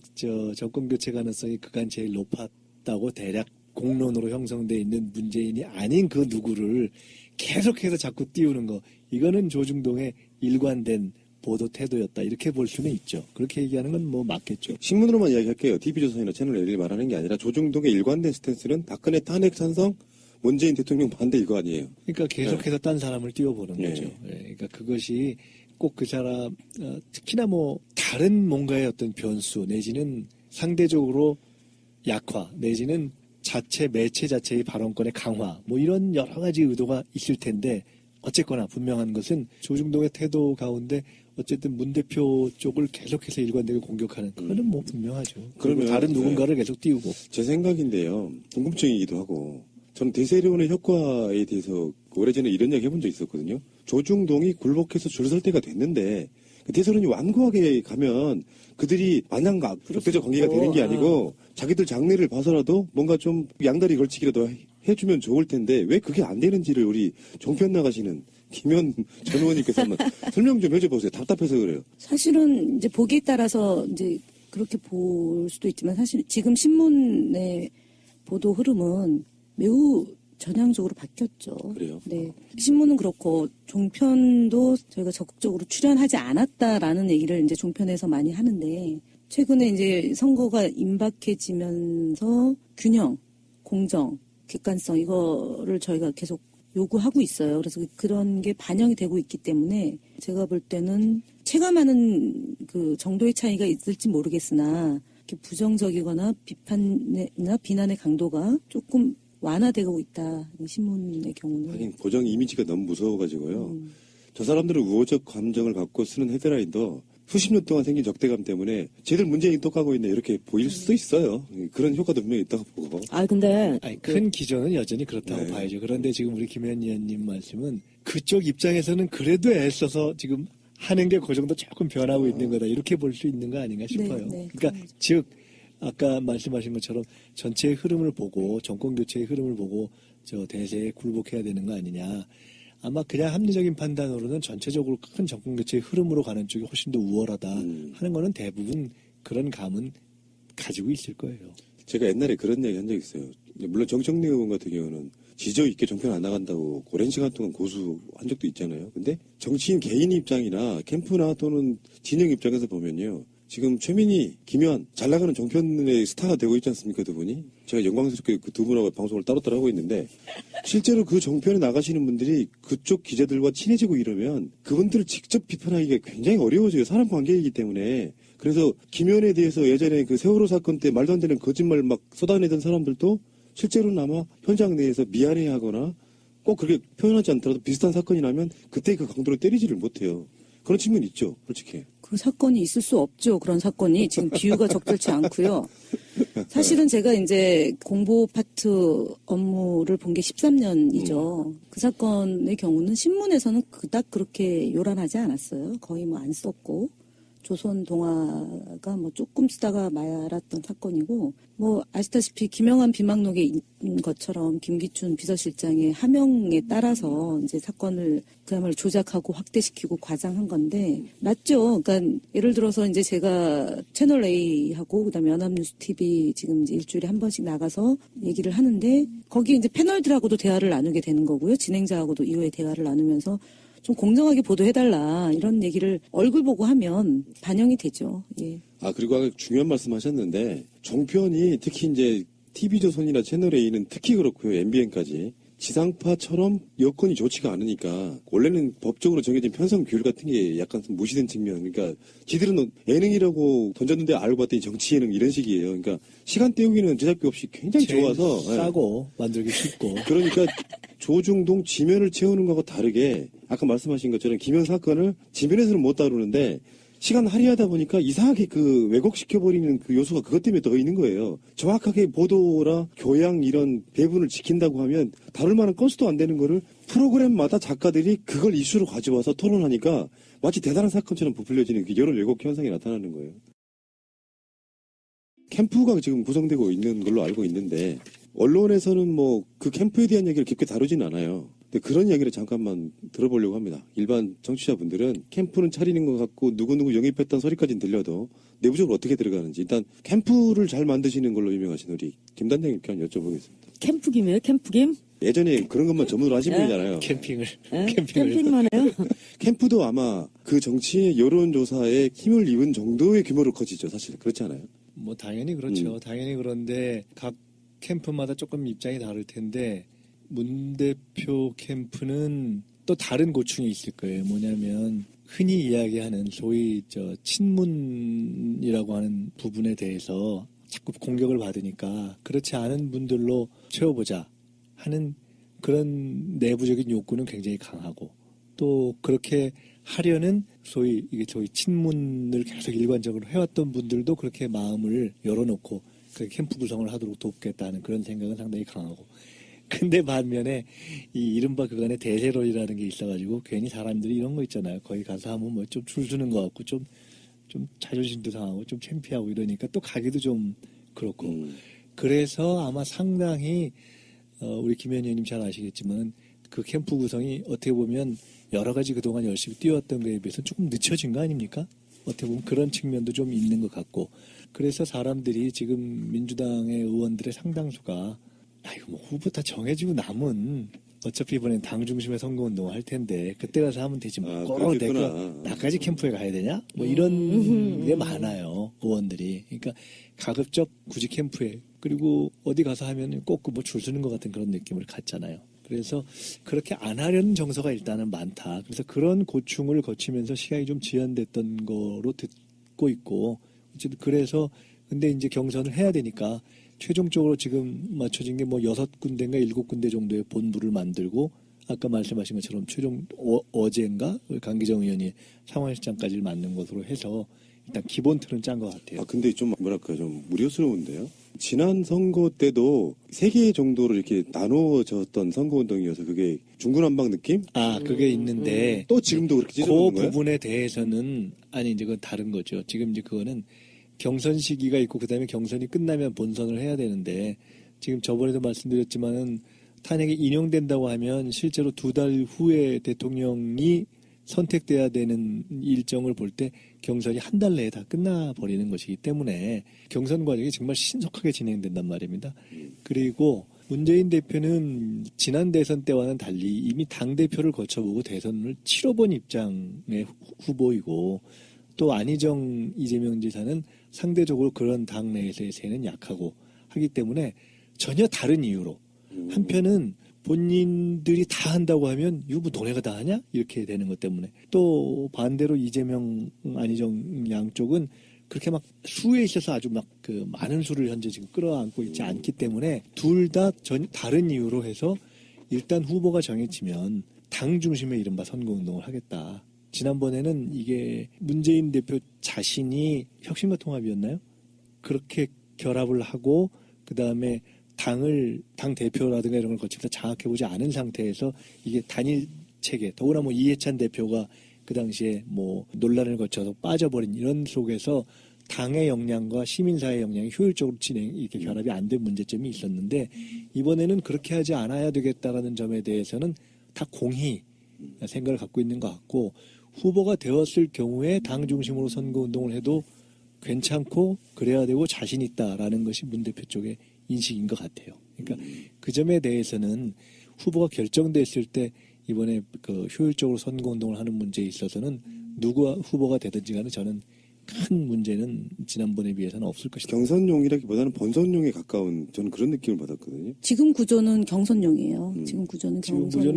정권 교체 가능성이 그간 제일 높았다고 대략 공론으로 형성돼 있는 문재인이 아닌 그 누구를 계속해서 자꾸 띄우는 거 이거는 조중동의 일관된 보도 태도였다 이렇게 볼 수는 있죠. 그렇게 얘기하는 건 뭐 맞겠죠. 신문으로만 이야기할게요. TV조선이나 채널 L을 말하는 게 아니라 조중동의 일관된 스탠스는 박근혜 탄핵 찬성 문재인 대통령 반대 이거 아니에요. 그러니까 계속해서 딴 사람을 띄워보는 네. 거죠. 예, 그러니까 그것이 꼭 그 사람 특히나 뭐 다른 뭔가의 어떤 변수 내지는 상대적으로 약화 내지는 매체 자체의 발언권의 강화 뭐 이런 여러 가지 의도가 있을 텐데 어쨌거나 분명한 것은 조중동의 태도 가운데 어쨌든 문 대표 쪽을 계속해서 일관되게 공격하는 그거는 뭐 분명하죠. 그리고 그러면, 다른 누군가를 계속 띄우고 제 생각인데요. 궁금증이기도 하고 저는 대세론의 효과에 대해서 오래전에 이런 이야기 해본 적 있었거든요. 조중동이 굴복해서 줄 설 때가 됐는데 대세론이 완고하게 가면 그들이 마냥 적대적 관계가 되는 게 아니고 자기들 장래를 봐서라도 뭔가 좀 양다리 걸치기라도 해주면 좋을 텐데 왜 그게 안 되는지를 우리 종편 나가시는 김현 전 의원님께서 한번 설명 좀 해줘보세요. 답답해서 그래요. 사실은 이제 보기에 따라서 이제 그렇게 볼 수도 있지만 사실 지금 신문의 보도 흐름은 매우 전향적으로 바뀌었죠. 그래요? 네. 신문은 그렇고 종편도 저희가 적극적으로 출연하지 않았다라는 얘기를 이제 종편에서 많이 하는데 최근에 이제 선거가 임박해지면서 균형, 공정, 객관성 이거를 저희가 계속 요구하고 있어요. 그래서 그런 게 반영이 되고 있기 때문에 제가 볼 때는 체감하는 그 정도의 차이가 있을지 모르겠으나 이렇게 부정적이거나 비판이나 비난의 강도가 조금 완화되고 있다. 신문의 경우는. 하긴 고정 이미지가 너무 무서워가지고요. 저 사람들은 우호적 감정을 갖고 쓰는 헤드라인도 수십 년 동안 생긴 적대감 때문에 쟤들 문재인 또 까고 있네 이렇게 보일 수도 있어요. 그런 효과도 분명히 있다고 보고. 근데 아니, 큰 기조는 여전히 그렇다고 네. 봐야죠. 그런데 지금 우리 김현 의원님 말씀은 그쪽 입장에서는 그래도 애써서 지금 하는 게 그 정도 조금 변하고 있는 거다. 이렇게 볼 수 있는 거 아닌가 싶어요. 네, 그러니까 즉 아까 말씀하신 것처럼 전체의 흐름을 보고 정권 교체의 흐름을 보고 저 대세에 굴복해야 되는 거 아니냐. 아마 그냥 합리적인 판단으로는 전체적으로 큰 정권 교체의 흐름으로 가는 쪽이 훨씬 더 우월하다 하는 거는 대부분 그런 감은 가지고 있을 거예요. 제가 옛날에 그런 얘기 한 적 있어요. 물론 정청래 의원 같은 경우는 지저 있게 정권 안 나간다고 오랜 시간 동안 고수한 적도 있잖아요. 근데 정치인 개인 입장이나 캠프나 또는 진영 입장에서 보면요. 지금 최민희, 김현 잘 나가는 정편의 스타가 되고 있지 않습니까, 두 분이? 제가 영광스럽게 그 두 분하고 방송을 따로따로 하고 있는데 실제로 그 정편에 나가시는 분들이 그쪽 기자들과 친해지고 이러면 그분들을 직접 비판하기가 굉장히 어려워져요. 사람 관계이기 때문에. 그래서 김현에 대해서 예전에 그 세월호 사건 때 말도 안 되는 거짓말 막 쏟아내던 사람들도 실제로는 아마 현장 내에서 미안해하거나 꼭 그렇게 표현하지 않더라도 비슷한 사건이 나면 그때 그 강도로 때리지를 못해요. 그런 측면이 있죠, 솔직히. 그 사건이 있을 수 없죠. 그런 사건이 지금 비유가 적절치 않고요. 사실은 제가 이제 공보 파트 업무를 본 게 13년이죠. 그 사건의 경우는 신문에서는 그닥 그렇게 요란하지 않았어요. 거의 뭐 안 썼고. 조선 동화가 뭐 조금 쓰다가 말았던 사건이고, 뭐 아시다시피 김영한 비망록에 있는 것처럼 김기춘 비서실장의 하명에 따라서 이제 사건을 그야말로 조작하고 확대시키고 과장한 건데 맞죠. 그러니까 예를 들어서 이제 제가 채널 A하고 그다음에 연합뉴스 TV 지금 이제 일주일에 한 번씩 나가서 얘기를 하는데 거기 이제 패널들하고도 대화를 나누게 되는 거고요. 진행자하고도 이후에 대화를 나누면서 좀 공정하게 보도해달라 이런 얘기를 얼굴 보고 하면 반영이 되죠. 예. 그리고 아까 중요한 말씀 하셨는데 정편이 특히 이제 TV조선이나 채널A는 특히 그렇고요. MBN까지 지상파처럼 여건이 좋지가 않으니까 원래는 법적으로 정해진 편성 규율 같은 게 약간 좀 무시된 측면. 그러니까 지들은 예능이라고 던졌는데 알고 봤더니 정치 예능 이런 식이에요. 그러니까 시간 때우기는 제작비 없이 굉장히 제일 좋아서 싸고 만들기 쉽고. 그러니까 조중동 지면을 채우는 거하고 다르게 아까 말씀하신 것처럼 김현 사건을 지면에서는 못 다루는데 시간 할애하다 보니까 이상하게 그 왜곡시켜버리는 그 요소가 그것 때문에 더 있는 거예요. 정확하게 보도라 교양 이런 배분을 지킨다고 하면 다룰 만한 건수도 안 되는 거를 프로그램마다 작가들이 그걸 이슈로 가져와서 토론하니까 마치 대단한 사건처럼 부풀려지는 그 여론 왜곡 현상이 나타나는 거예요. 캠프가 지금 구성되고 있는 걸로 알고 있는데 언론에서는 뭐 그 캠프에 대한 얘기를 깊게 다루진 않아요. 근데 그런 이야기를 잠깐만 들어보려고 합니다. 일반 청취자분들은 캠프는 차리는 것 같고 누구누구 영입했던 소리까지는 들려도 내부적으로 어떻게 들어가는지 일단 캠프를 잘 만드시는 걸로 유명하신 우리 김단장님께 한번 여쭤보겠습니다. 캠프김이에요, 캠프김? 예전에 그런 것만 전문으로 하신 분이잖아요. 캠핑을. 캠핑만 해요? 캠프도 아마 그 정치의 여론조사에 힘을 입은 정도의 규모로 커지죠. 사실 그렇지 않아요? 뭐 당연히 그렇죠. 당연히 그런데 각 캠프마다 조금 입장이 다를 텐데 문 대표 캠프는 또 다른 고충이 있을 거예요. 뭐냐면 흔히 이야기하는 소위 친문이라고 하는 부분에 대해서 자꾸 공격을 받으니까 그렇지 않은 분들로 채워보자 하는 그런 내부적인 욕구는 굉장히 강하고 또 그렇게 하려는 소위 친문을 계속 일관적으로 해왔던 분들도 그렇게 마음을 열어놓고 그 캠프 구성을 하도록 돕겠다는 그런 생각은 상당히 강하고. 근데 반면에 이 이른바 그간의 대세론이라는 게 있어가지고 괜히 사람들이 이런 거 있잖아요. 거기 가서 하면 뭐 좀 줄 서는 것 같고 좀 자존심도 상하고 좀 창피하고 이러니까 또 가기도 좀 그렇고. 그래서 아마 상당히 우리 김현 의원님 잘 아시겠지만 그 캠프 구성이 어떻게 보면 여러 가지 그동안 열심히 뛰어왔던 거에 비해서 조금 늦춰진 거 아닙니까? 어떻게 보면 그런 측면도 좀 있는 것 같고. 그래서 사람들이 지금 민주당의 의원들의 상당수가 이거 뭐 후보 다 정해지고 남은 어차피 이번엔 당 중심의 선거운동을 할 텐데 그때 가서 하면 되지 뭐 꼭 내가 나까지 캠프에 가야 되냐? 뭐 이런 게 많아요. 의원들이. 그러니까 가급적 굳이 캠프에 그리고 어디 가서 하면 꼭 뭐 줄 서는 것 같은 그런 느낌을 갖잖아요. 그래서 그렇게 안 하려는 정서가 일단은 많다. 그래서 그런 고충을 거치면서 시간이 좀 지연됐던 거로 듣고 있고 어쨌든 그래서 근데 이제 경선을 해야 되니까 최종적으로 지금 맞춰진 게 뭐 6군데인가 7군데 정도의 본부를 만들고 아까 말씀하신 것처럼 최종 어젠가 강기정 의원이 상황실장까지 맡는 것으로 해서 일단 기본 틀은 짠 것 같아요. 아, 근데 좀 뭐랄까 좀 우려스러운데요. 지난 선거 때도 3개 정도로 이렇게 나누어졌던 선거운동이어서 그게 중구난방 느낌? 그게 있는데 또 지금도 그렇게 그 찢어보는 거예요? 부분에 대해서는 아니 이제 그건 다른 거죠. 지금 이제 그거는 경선 시기가 있고 그다음에 경선이 끝나면 본선을 해야 되는데 지금 저번에도 말씀드렸지만은 탄핵이 인용된다고 하면 실제로 2달 후에 대통령이 선택돼야 되는 일정을 볼 때 경선이 한 달 내에 다 끝나버리는 것이기 때문에 경선 과정이 정말 신속하게 진행된단 말입니다. 그리고 문재인 대표는 지난 대선 때와는 달리 이미 당대표를 거쳐보고 대선을 치러본 입장의 후보이고 또 안희정 이재명 지사는 상대적으로 그런 당 내에서는 약하고 하기 때문에 전혀 다른 이유로 한편은 본인들이 다 한다고 하면 이거 뭐 너네가 다 하냐? 이렇게 되는 것 때문에 또 반대로 이재명, 안희정 양쪽은 그렇게 막 수에 있어서 아주 막 그 많은 수를 현재 지금 끌어안고 있지 않기 때문에 둘 다 다른 이유로 해서 일단 후보가 정해지면 당 중심의 이른바 선거운동을 하겠다. 지난번에는 이게 문재인 대표 자신이 혁신과 통합이었나요? 그렇게 결합을 하고 그다음에 당 대표라든가 이런 걸 거치면서 장악해보지 않은 상태에서 이게 단일 체계, 더구나 뭐 이해찬 대표가 그 당시에 뭐 논란을 거쳐서 빠져버린 이런 속에서 당의 역량과 시민사회의 역량이 효율적으로 이렇게 결합이 안 된 문제점이 있었는데 이번에는 그렇게 하지 않아야 되겠다라는 점에 대해서는 다 공히 생각을 갖고 있는 것 같고 후보가 되었을 경우에 당 중심으로 선거운동을 해도 괜찮고 그래야 되고 자신 있다라는 것이 문 대표 쪽의 인식인 것 같아요. 그러니까 그 점에 대해서는 후보가 결정됐을 때 이번에 그 효율적으로 선거운동을 하는 문제에 있어서는 누가 후보가 되든지 간에 저는 큰 문제는 지난번에 비해서는 없을 것이다. 경선용이라기보다는 본선용에 가까운 저는 그런 느낌을 받았거든요. 지금 구조는 경선용이에요. 지금 구조는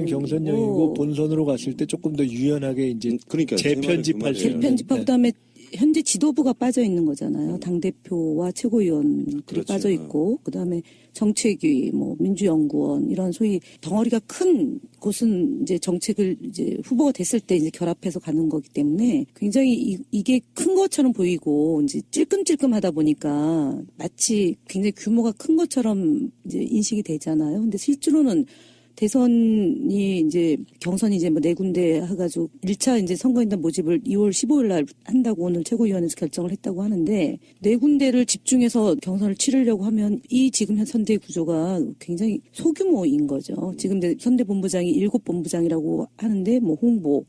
경선용이고 본선으로 갔을 때 조금 더 유연하게 이제 그러니까 재편집할 수 있는. 재편집하고 그다음에 현재 지도부가 빠져 있는 거잖아요. 당대표와 최고위원들이 그렇죠. 빠져 있고, 그 다음에 정책위, 뭐, 민주연구원, 이런 소위 덩어리가 큰 곳은 이제 정책을 이제 후보가 됐을 때 이제 결합해서 가는 거기 때문에 굉장히 이게 큰 것처럼 보이고, 이제 찔끔찔끔하다 보니까 마치 굉장히 규모가 큰 것처럼 이제 인식이 되잖아요. 근데 실제로는 대선이 이제 경선이 이제 뭐 4군데 해가지고 1차 이제 선거인단 모집을 2월 15일 날 한다고 오늘 최고위원회에서 결정을 했다고 하는데 4군데를 집중해서 경선을 치르려고 하면 이 지금 현 선대 구조가 굉장히 소규모인 거죠. 지금 선대본부장이 7본부장이라고 하는데 뭐 홍보,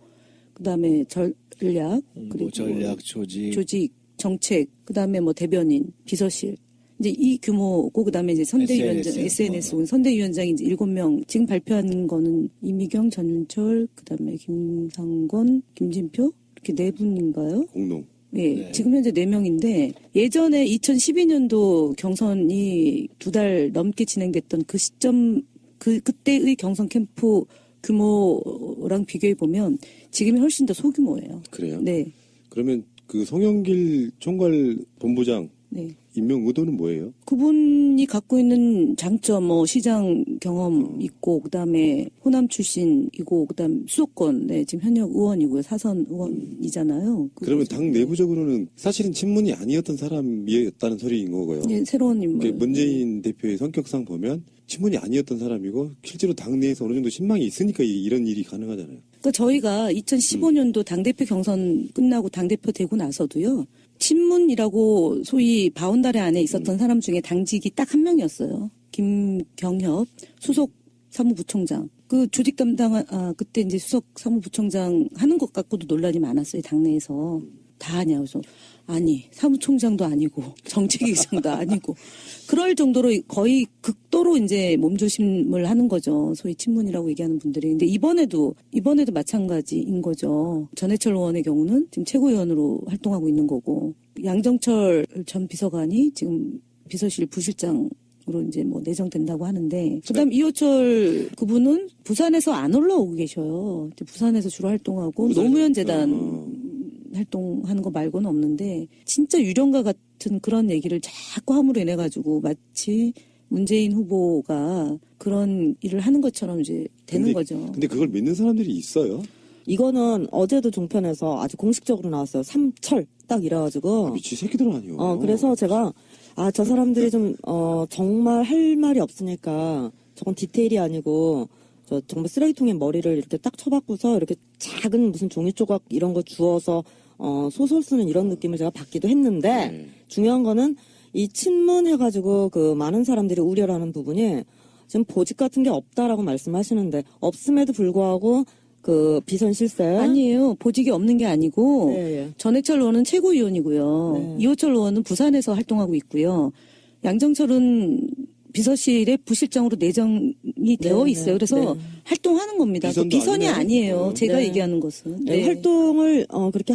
그다음에 전략, 그리고 전략, 조직, 정책, 그다음에 뭐 대변인, 비서실. 이제 이 규모고 그다음에 이제 선대위원장 SNS 선대위원장이 이제 7명 지금 발표한 거는 이미경, 전윤철, 그다음에 김상건, 김진표 이렇게 4분인가요? 공동. 예, 네. 지금 현재 4명인데 예전에 2012년도 경선이 2달 넘게 진행됐던 그 시점 그때의 경선 캠프 규모랑 비교해 보면 지금이 훨씬 더 소규모예요. 그래요? 네. 그러면 그 송영길 총괄 본부장 네. 임명 의도는 뭐예요? 그분이 갖고 있는 장점, 뭐 시장 경험 있고, 그다음에 호남 출신이고, 그다음 수도권, 네, 지금 현역 의원이고요, 사선 의원이잖아요. 그러면 당 내부적으로는 사실은 친문이 아니었던 사람이었다는 소리인 거고요. 네, 새로운 인물. 문재인 대표의 성격상 보면 친문이 아니었던 사람이고 실제로 당 내에서 어느 정도 신망이 있으니까 이런 일이 가능하잖아요. 그러니까 저희가 2015년도 당대표 경선 끝나고 당대표 되고 나서도요. 친문이라고 소위 바운다리 안에 있었던 사람 중에 당직이 딱 한 명이었어요. 김경협 수석 사무부총장. 그 조직 담당 그때 이제 수석 사무부총장 하는 것 갖고도 논란이 많았어요. 당내에서 다 하냐 그래서 아니 사무총장도 아니고 정책위의장도 아니고 그럴 정도로 거의 극도로 이제 몸조심을 하는 거죠. 소위 친문이라고 얘기하는 분들이. 근데 이번에도 마찬가지인 거죠. 전해철 의원의 경우는 지금 최고위원으로 활동하고 있는 거고 양정철 전 비서관이 지금 비서실 부실장으로 이제 뭐 내정된다고 하는데 그다음 이호철 그분은 부산에서 안 올라오고 계셔요. 부산에서 주로 활동하고 노무현 재단 활동하는 거 말고는 없는데 진짜 유령과 같은 그런 얘기를 자꾸 함으로 인해 가지고 마치 문재인 후보가 그런 일을 하는 것처럼 이제 되는 거죠. 근데 그걸 믿는 사람들이 있어요? 이거는 어제도 종편에서 아주 공식적으로 나왔어요. 삼철 딱 이래가지고. 미친 새끼들 아니요. 그래서 제가 저 사람들이 좀 정말 할 말이 없으니까 저건 디테일이 아니고 저 정말 쓰레기통에 머리를 이렇게 딱 쳐박고서 이렇게 작은 무슨 종이 조각 이런 거 주워서 소설 쓰는 이런 느낌을 제가 받기도 했는데 네. 중요한 거는 이 친문해가지고 그 많은 사람들이 우려하는 부분이 지금 보직 같은 게 없다라고 말씀하시는데 없음에도 불구하고 그 비선 실세 아니에요. 보직이 없는 게 아니고 예. 전해철 의원은 최고위원이고요. 네. 이호철 의원은 부산에서 활동하고 있고요. 양정철은 비서실에 부실장으로 내정이 되어 있어요. 그래서 네. 활동하는 겁니다. 그 비선도 비선이 아니네. 아니에요. 제가 네. 얘기하는 것은. 네, 활동을 그렇게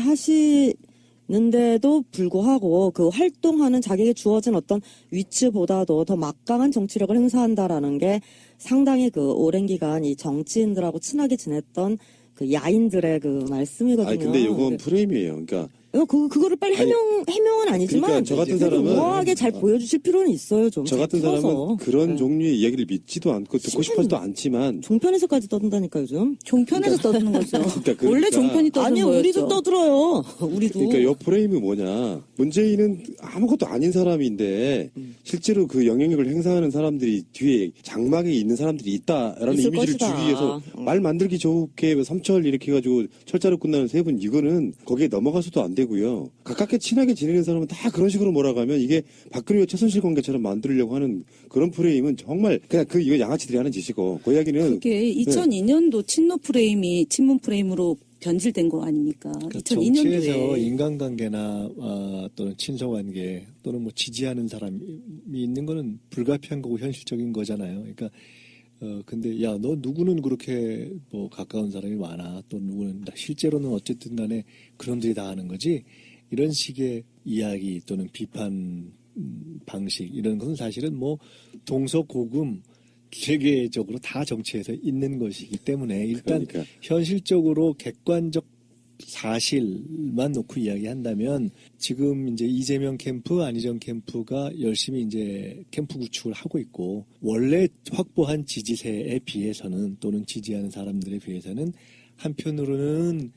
하시는데도 불구하고 그 활동하는 자기에게 주어진 어떤 위치보다도 더 막강한 정치력을 행사한다라는 게 상당히 그 오랜 기간 이 정치인들하고 친하게 지냈던 그 야인들의 그 말씀이거든요. 아니 근데 이건 프레임이에요. 그러니까 그거를 빨리 해명은 아니지만 그러니까 저 같은 그래도 사람은 우아하게 잘 보여주실 필요는 있어요. 좀. 저 같은 잘 풀어서. 사람은 그런 네. 종류의 이야기를 믿지도 않고 듣고 싶어지도 않지만 종편에서까지 떠든다니까 요즘. 종편에서 떠드는 거죠. 그러니까 원래 종편이 떠드는 아니 거였죠. 우리도 떠들어요. 우리도. 그러니까 요 프레임이 뭐냐. 문재인은 아무것도 아닌 사람인데 실제로 그 영향력을 행사하는 사람들이 뒤에 장막에 있는 사람들이 있다라는 있을 이미지를 것이다. 주기 위해서 말 만들기 좋게 삼철 이렇게 해가지고 철자로 끝나는 세 분 이거는 거기에 넘어가서도 안 되고요. 가깝게 친하게 지내는 사람은 다 그런 식으로 몰아가면 이게 박근혜와 최순실 관계처럼 만들려고 하는 그런 프레임은 정말 그냥 이거 양아치들이 하는 짓이고 그 이야기는 그게 2002년도 친노 프레임이 친문 프레임으로 변질된 거 아닙니까? 그러니까 2002년도에. 정치에서 인간관계나 또는 친서관계 또는 뭐 지지하는 사람이 있는 거는 불가피한 거고 현실적인 거잖아요. 그러니까 근데 야 너 누구는 그렇게 뭐 가까운 사람이 많아 또 누구는 실제로는 어쨌든 간에 그런들이 다 하는 거지 이런 식의 이야기 또는 비판 방식 이런 것은 사실은 뭐 동서고금 세계적으로 다 정치에서 있는 것이기 때문에 일단 그러니까. 현실적으로 객관적 사실만 놓고 이야기한다면 지금 이제 이재명 캠프, 안희정 캠프가 열심히 이제 캠프 구축을 하고 있고 원래 확보한 지지세에 비해서는 또는 지지하는 사람들에 비해서는 한편으로는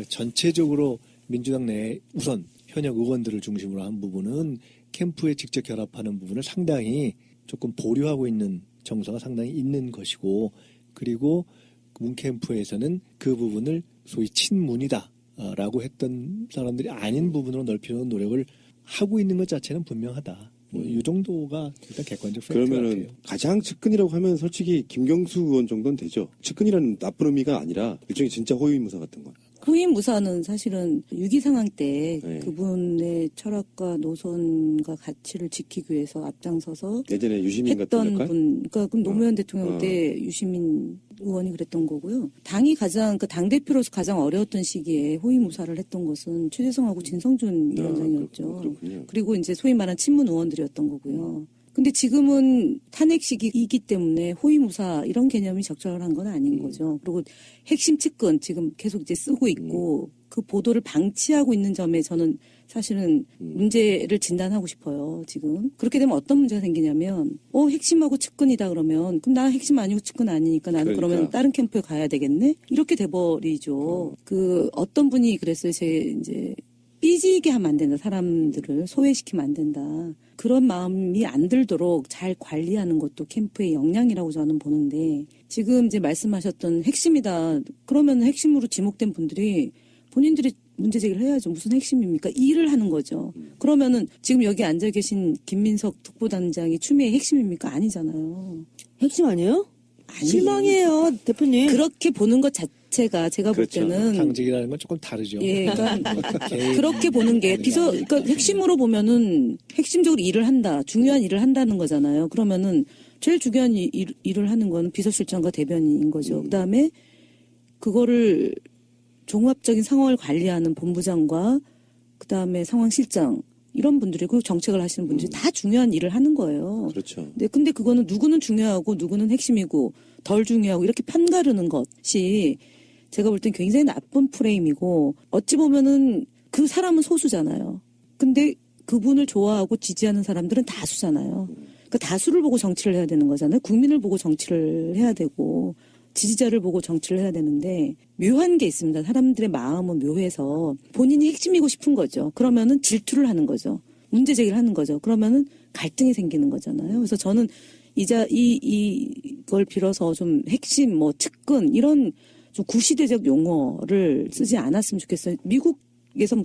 전체적으로 민주당 내 우선 현역 의원들을 중심으로 한 부분은 캠프에 직접 결합하는 부분을 상당히 조금 보류하고 있는 정서가 상당히 있는 것이고 그리고 문 캠프에서는 그 부분을 소위 친문이다라고 했던 사람들이 아닌 부분으로 넓히는 노력을 하고 있는 것 자체는 분명하다. 뭐 이 정도가 일단 객관적 팩트 그러면은 같아요. 가장 측근이라고 하면 솔직히 김경수 의원 정도는 되죠. 측근이라는 나쁜 의미가 아니라 일종의 진짜 호위무사 같은 거. 후임 무사는 사실은 위기 상황 때 네. 그분의 철학과 노선과 가치를 지키기 위해서 앞장서서 예전에 유시민 같은 했던 역할. 분, 그러니까 그럼 노무현 대통령 때 유시민 의원이 그랬던 거고요. 당이 가장 당 대표로서 가장 어려웠던 시기에 호위무사를 했던 것은 최재성하고 진성준 위원장이었죠. 그렇군요. 그리고 이제 소위 말한 친문 의원들이었던 거고요. 근데 지금은 탄핵 시기이기 때문에 호위무사 이런 개념이 적절한 건 아닌 거죠. 그리고 핵심 측근 지금 계속 이제 쓰고 있고 그 보도를 방치하고 있는 점에 저는 사실은 문제를 진단하고 싶어요. 지금 그렇게 되면 어떤 문제가 생기냐면 핵심하고 측근이다 그러면 그럼 나 핵심 아니고 측근 아니니까 나는 그러니까. 그러면 다른 캠프에 가야 되겠네 이렇게 돼버리죠. 그 어떤 분이 그랬어요. 제 이제 삐지게 하면 안 된다. 사람들을 소외시키면 안 된다. 그런 마음이 안 들도록 잘 관리하는 것도 캠프의 역량이라고 저는 보는데 지금 이제 말씀하셨던 핵심이다. 그러면 핵심으로 지목된 분들이 본인들이 문제 제기를 해야죠. 무슨 핵심입니까? 일을 하는 거죠. 그러면은 지금 여기 앉아 계신 김민석 특보단장이 추미애 핵심입니까? 아니잖아요. 핵심 아니에요? 아니. 실망해요, 대표님. 그렇게 보는 것 자체가 제가 그렇죠. 볼 때는 당직이라는 건 조금 다르죠. 예, 그러니까 개인- 그렇게 보는 게 그러니까 핵심으로 보면은 핵심적으로 일을 한다, 중요한 일을 한다는 거잖아요. 그러면은 제일 중요한 일을 하는 건 비서실장과 대변인인 거죠. 그다음에 그거를 종합적인 상황을 관리하는 본부장과 그다음에 상황실장 이런 분들이고 정책을 하시는 분들이 다 중요한 일을 하는 거예요. 그렇죠. 네, 근데 그거는 누구는 중요하고 누구는 핵심이고 덜 중요하고 이렇게 편가르는 것이 제가 볼 땐 굉장히 나쁜 프레임이고 어찌 보면은 그 사람은 소수잖아요. 근데 그분을 좋아하고 지지하는 사람들은 다수잖아요. 그 다수를 보고 정치를 해야 되는 거잖아요. 국민을 보고 정치를 해야 되고 지지자를 보고 정치를 해야 되는데 묘한 게 있습니다. 사람들의 마음은 묘해서 본인이 핵심이고 싶은 거죠. 그러면은 질투를 하는 거죠. 문제 제기를 하는 거죠. 그러면은 갈등이 생기는 거잖아요. 그래서 저는 이걸 빌어서 좀 핵심, 뭐 측근 이런 좀 구시대적 용어를 쓰지 않았으면 좋겠어요. 미국에서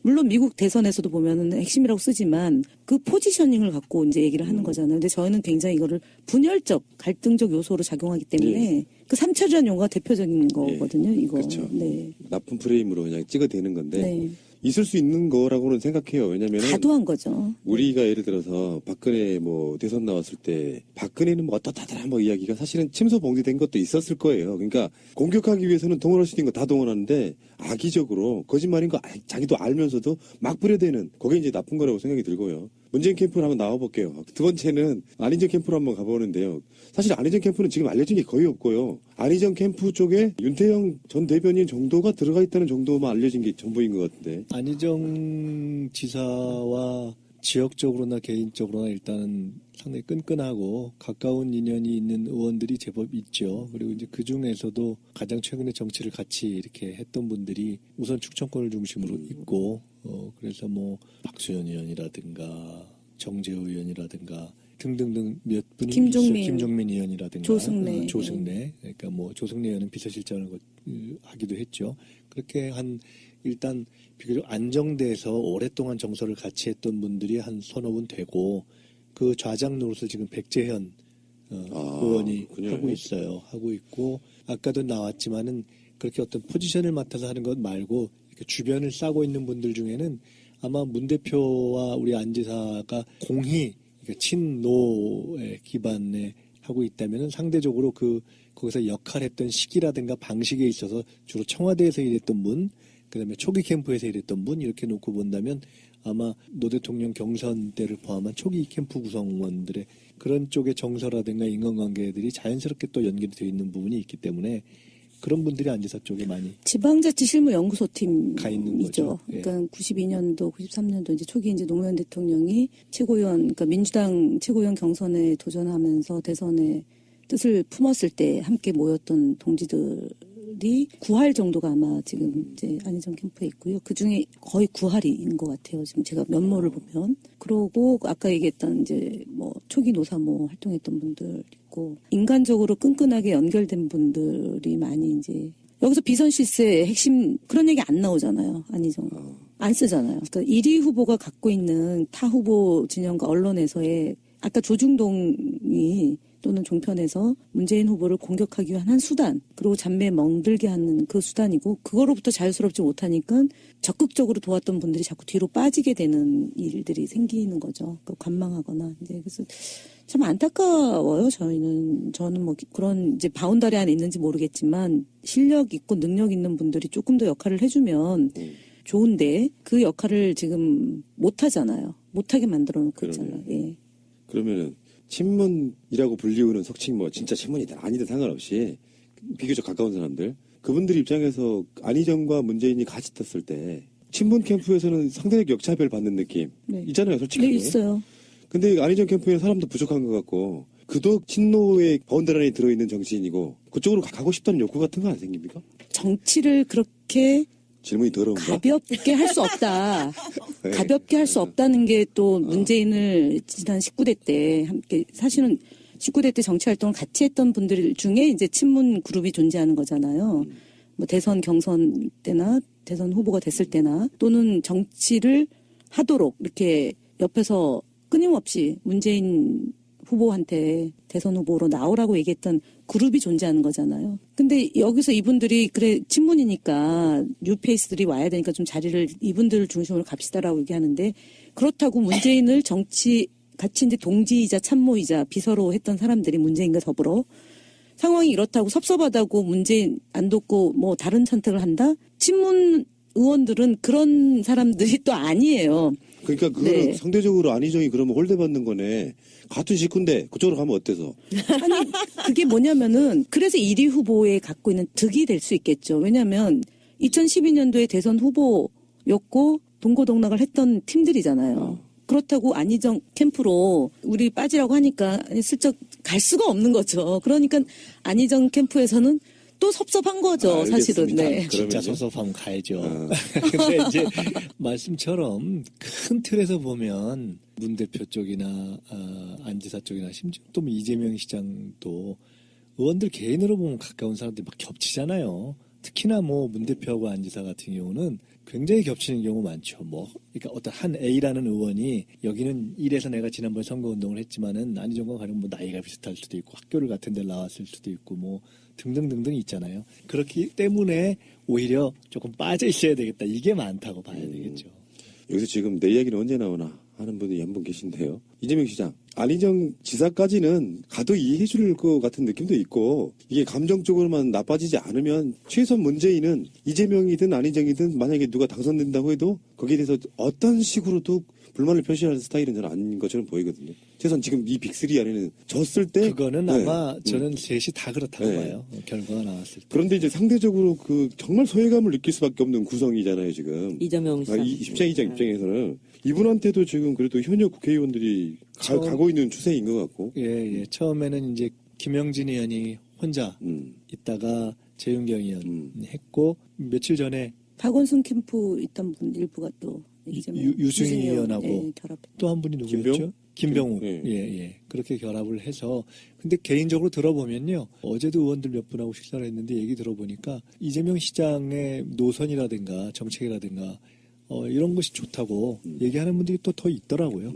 물론 미국 대선에서도 보면은 핵심이라고 쓰지만 그 포지셔닝을 갖고 이제 얘기를 하는 거잖아요. 근데 저희는 굉장히 이거를 분열적, 갈등적 요소로 작용하기 때문에 그 3차전 용어가 대표적인 거거든요. 이거. 그렇죠. 네. 나쁜 프레임으로 그냥 찍어대는 건데 네. 있을 수 있는 거라고는 생각해요. 왜냐면은 과도한 거죠. 우리가 예를 들어서 박근혜 뭐 대선 나왔을 때 박근혜는 뭐 어떻다더라 뭐 이야기가 사실은 침소봉대된 것도 있었을 거예요. 그러니까 공격하기 위해서는 동원할 수 있는 거 다 동원하는데 악의적으로 거짓말인 거 자기도 알면서도 막 뿌려대는 그게 이제 나쁜 거라고 생각이 들고요. 문재인 캠프를 한번 나와볼게요. 두 번째는 안희정 캠프로 한번 가보는데요. 사실 안희정 캠프는 지금 알려진 게 거의 없고요. 안희정 캠프 쪽에 윤태영 전 대변인 정도가 들어가 있다는 정도만 알려진 게 전부인 것 같은데. 안희정 지사와 지역적으로나 개인적으로나 일단은 상당히 끈끈하고 가까운 인연이 있는 의원들이 제법 있죠. 그리고 이제 그 중에서도 가장 최근에 정치를 같이 이렇게 했던 분들이 우선 충청권을 중심으로 있고, 그래서 뭐 박수현 의원이라든가 정재호 의원이라든가 등등등 몇 분이 김종민 의원이라든가 조승래 그러니까 뭐 조승래 의원은 비서실장을 하기도 했죠. 그렇게 일단 비교적 안정돼서 오랫동안 정서를 같이 했던 분들이 한 서너 분 되고 그 좌장 노릇을 지금 백재현 의원이 하고 있어요. 하고 있고 아까도 나왔지만은 그렇게 어떤 포지션을 맡아서 하는 것 말고 이렇게 주변을 싸고 있는 분들 중에는 아마 문 대표와 우리 안 지사가 공히 그러니까 친노의 기반에 하고 있다면은 상대적으로 거기서 역할했던 시기라든가 방식에 있어서 주로 청와대에서 일했던 분, 그다음에 초기 캠프에서 일했던 분 이렇게 놓고 본다면 아마 노 대통령 경선 때를 포함한 초기 캠프 구성원들의 그런 쪽의 정서라든가 인간관계들이 자연스럽게 또 연결이 되어 있는 부분이 있기 때문에 그런 분들이 안지사 쪽에 많이 지방자치실무연구소 팀이죠. 가 있는 거죠. 그러니까 92년도, 93년도 이제 초기 이제 노무현 대통령이 최고위원, 그러니까 민주당 최고위원 경선에 도전하면서 대선에 뜻을 품었을 때 함께 모였던 동지들이 9할 정도가 아마 지금 이제 안희정 캠프에 있고요. 그 중에 거의 9할인 것 같아요. 지금 제가 면모를 보면. 그러고 아까 얘기했던 이제 뭐 초기 노사모 활동했던 분들 있고 인간적으로 끈끈하게 연결된 분들이 많이 이제 여기서 비선실세 핵심 그런 얘기 안 나오잖아요. 안희정. 안 쓰잖아요. 그러니까 1위 후보가 갖고 있는 타 후보 진영과 언론에서의 아까 조중동이 또는 종편에서 문재인 후보를 공격하기 위한 한 수단, 그리고 잡매에 멍들게 하는 그 수단이고 그거로부터 자유스럽지 못하니까 적극적으로 도왔던 분들이 자꾸 뒤로 빠지게 되는 일들이 생기는 거죠. 그러니까 관망하거나 이제 그래서 참 안타까워요. 저는 뭐 그런 이제 바운다리 안에 있는지 모르겠지만 실력 있고 능력 있는 분들이 조금 더 역할을 해주면 좋은데 그 역할을 지금 못 하잖아요. 못하게 만들어 놓고 있잖아요. 예. 그러면은 친문이라고 불리우는 석칭 뭐 진짜 친문이든 아니든 상관없이 비교적 가까운 사람들 그분들 입장에서 안희정과 문재인이 같이 떴을 때 친문 캠프에서는 상대적 역차별 받는 느낌 있잖아요, 솔직히. 네, 있어요. 근데 안희정 캠프에는 사람도 부족한 것 같고 그도 친노의 바운더리 안에 들어있는 정치인이고 그쪽으로 가고 싶다는 욕구 같은 거 안 생깁니까? 정치를 그렇게 질문이 더러운가? 가볍게 할 수 없다. 네. 가볍게 할 수 없다는 게 또 문재인을 지난 19대 때 함께 사실은 19대 때 정치 활동을 같이 했던 분들 중에 이제 친문 그룹이 존재하는 거잖아요. 뭐 대선 경선 때나 대선 후보가 됐을 때나 또는 정치를 하도록 이렇게 옆에서 끊임없이 문재인 후보한테 대선 후보로 나오라고 얘기했던 그룹이 존재하는 거잖아요. 근데 여기서 이분들이 그래 친문이니까 뉴페이스들이 와야 되니까 좀 자리를 이분들 중심으로 갑시다라고 얘기하는데 그렇다고 문재인을 정치 같이 이제 동지이자 참모이자 비서로 했던 사람들이 문재인과 더불어 상황이 이렇다고 섭섭하다고 문재인 안 돕고 뭐 다른 선택을 한다? 친문 의원들은 그런 사람들이 또 아니에요. 그러니까 그거는 상대적으로 안희정이 그러면 홀대받는 거네. 같은 식구인데 그쪽으로 가면 어때서? 아니 그게 뭐냐면은 그래서 1위 후보에 갖고 있는 득이 될 수 있겠죠. 왜냐하면 2012년도에 대선 후보였고 동고동락을 했던 팀들이잖아요. 그렇다고 안희정 캠프로 우리 빠지라고 하니까 슬쩍 갈 수가 없는 거죠. 그러니까 안희정 캠프에서는 또 섭섭한 거죠, 사실은. 알겠습니다. 네. 진짜 그러면요? 섭섭하면 가야죠. 근데 이제 말씀처럼 큰 틀에서 보면 문 대표 쪽이나 안 지사 쪽이나 심지어 또 이재명 시장도 의원들 개인으로 보면 가까운 사람들이 막 겹치잖아요. 특히나 문 대표하고 안 지사 같은 경우는 굉장히 겹치는 경우 많죠. 그러니까 어떤 한 A라는 의원이 여기는 이래서 내가 지난번에 선거운동을 했지만은 안희정과 가령 나이가 비슷할 수도 있고 학교를 같은 데 나왔을 수도 있고 등등등등 있잖아요. 그렇기 때문에 오히려 조금 빠져 있어야 되겠다. 이게 많다고 봐야 되겠죠. 여기서 지금 내 이야기는 언제 나오나 하는 분이 한 분 계신데요. 이재명 시장, 안희정 지사까지는 가도 이해해 줄 것 같은 느낌도 있고 이게 감정적으로만 나빠지지 않으면 최소한 문재인은 이재명이든 안희정이든 만약에 누가 당선된다고 해도 거기에 대해서 어떤 식으로도 불만을 표시하는 스타일은 저는 아닌 것처럼 보이거든요. 최소한 지금 이 빅3 안에는 졌을 때 그거는 네. 아마 저는 셋이 다 그렇다고 네. 봐요. 결과가 나왔을 때. 그런데 이제 상대적으로 정말 소외감을 느낄 수밖에 없는 구성이잖아요, 지금. 이재명 시장. 이 입장에서는 이분한테도 지금 그래도 현역 국회의원들이 가고 있는 추세인 것 같고. 예. 처음에는 이제 김영진 의원이 혼자 있다가 재윤경 의원 했고 며칠 전에 박원순 캠프 있던 분 일부가 또 유승희 의원하고 결합. 또 한 분이 누구였죠? 김병욱. 예. 그렇게 결합을 해서 근데 개인적으로 들어보면요. 어제도 의원들 몇 분하고 식사를 했는데 얘기 들어보니까 이재명 시장의 노선이라든가 정책이라든가 이런 것이 좋다고 얘기하는 분들이 또 더 있더라고요.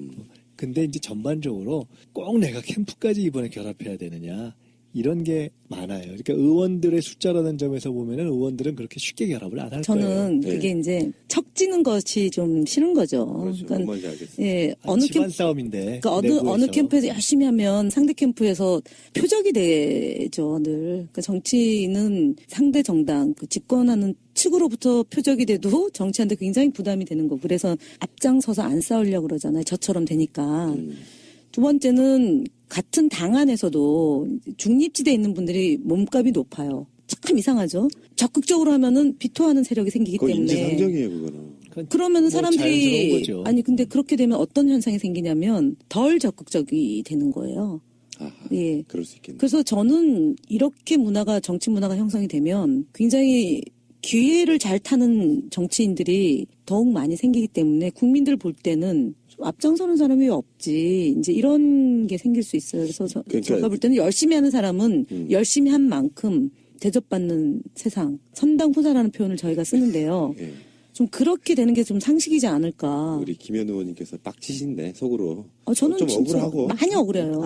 근데 이제 전반적으로 꼭 내가 캠프까지 이번에 결합해야 되느냐 이런 게 많아요. 그러니까 의원들의 숫자라는 점에서 보면은 의원들은 그렇게 쉽게 결합을 안 할 거예요. 저는 그게 이제 척지는 것이 좀 싫은 거죠. 그렇죠. 뭔 말인지 알겠습니다. 예, 어느 집안 캠프 싸움인데. 그러니까 어느 캠프에서 열심히 하면 상대 캠프에서 표적이 되죠, 늘. 그러니까 정치는 상대 정당, 집권하는 측으로부터 표적이 돼도 정치한테 굉장히 부담이 되는 거고. 그래서 앞장서서 안 싸우려고 그러잖아요. 저처럼 되니까. 두 번째는 같은 당 안에서도 중립지대에 있는 분들이 몸값이 높아요. 참 이상하죠. 적극적으로 하면은 비토하는 세력이 생기기 그건 때문에. 인지상정이에요, 그거는. 그러면은 자연스러운 사람들이 거죠. 아니 근데 그렇게 되면 어떤 현상이 생기냐면 덜 적극적이 되는 거예요. 아하, 예. 그럴 수 있겠네. 그래서 저는 이렇게 정치 문화가 형성이 되면 굉장히 기회를 잘 타는 정치인들이 더욱 많이 생기기 때문에 국민들 볼 때는 앞장서는 사람이 왜 없지 이제 이런 게 생길 수 있어요. 그래서 제가 볼 때는 열심히 하는 사람은 열심히 한 만큼 대접받는 세상, 선당후사라는 표현을 저희가 쓰는데요. 예. 좀 그렇게 되는 게 좀 상식이지 않을까. 우리 김현 의원님께서 빡치신데 속으로 저는 좀 진짜 억울하고 많이 억울해요.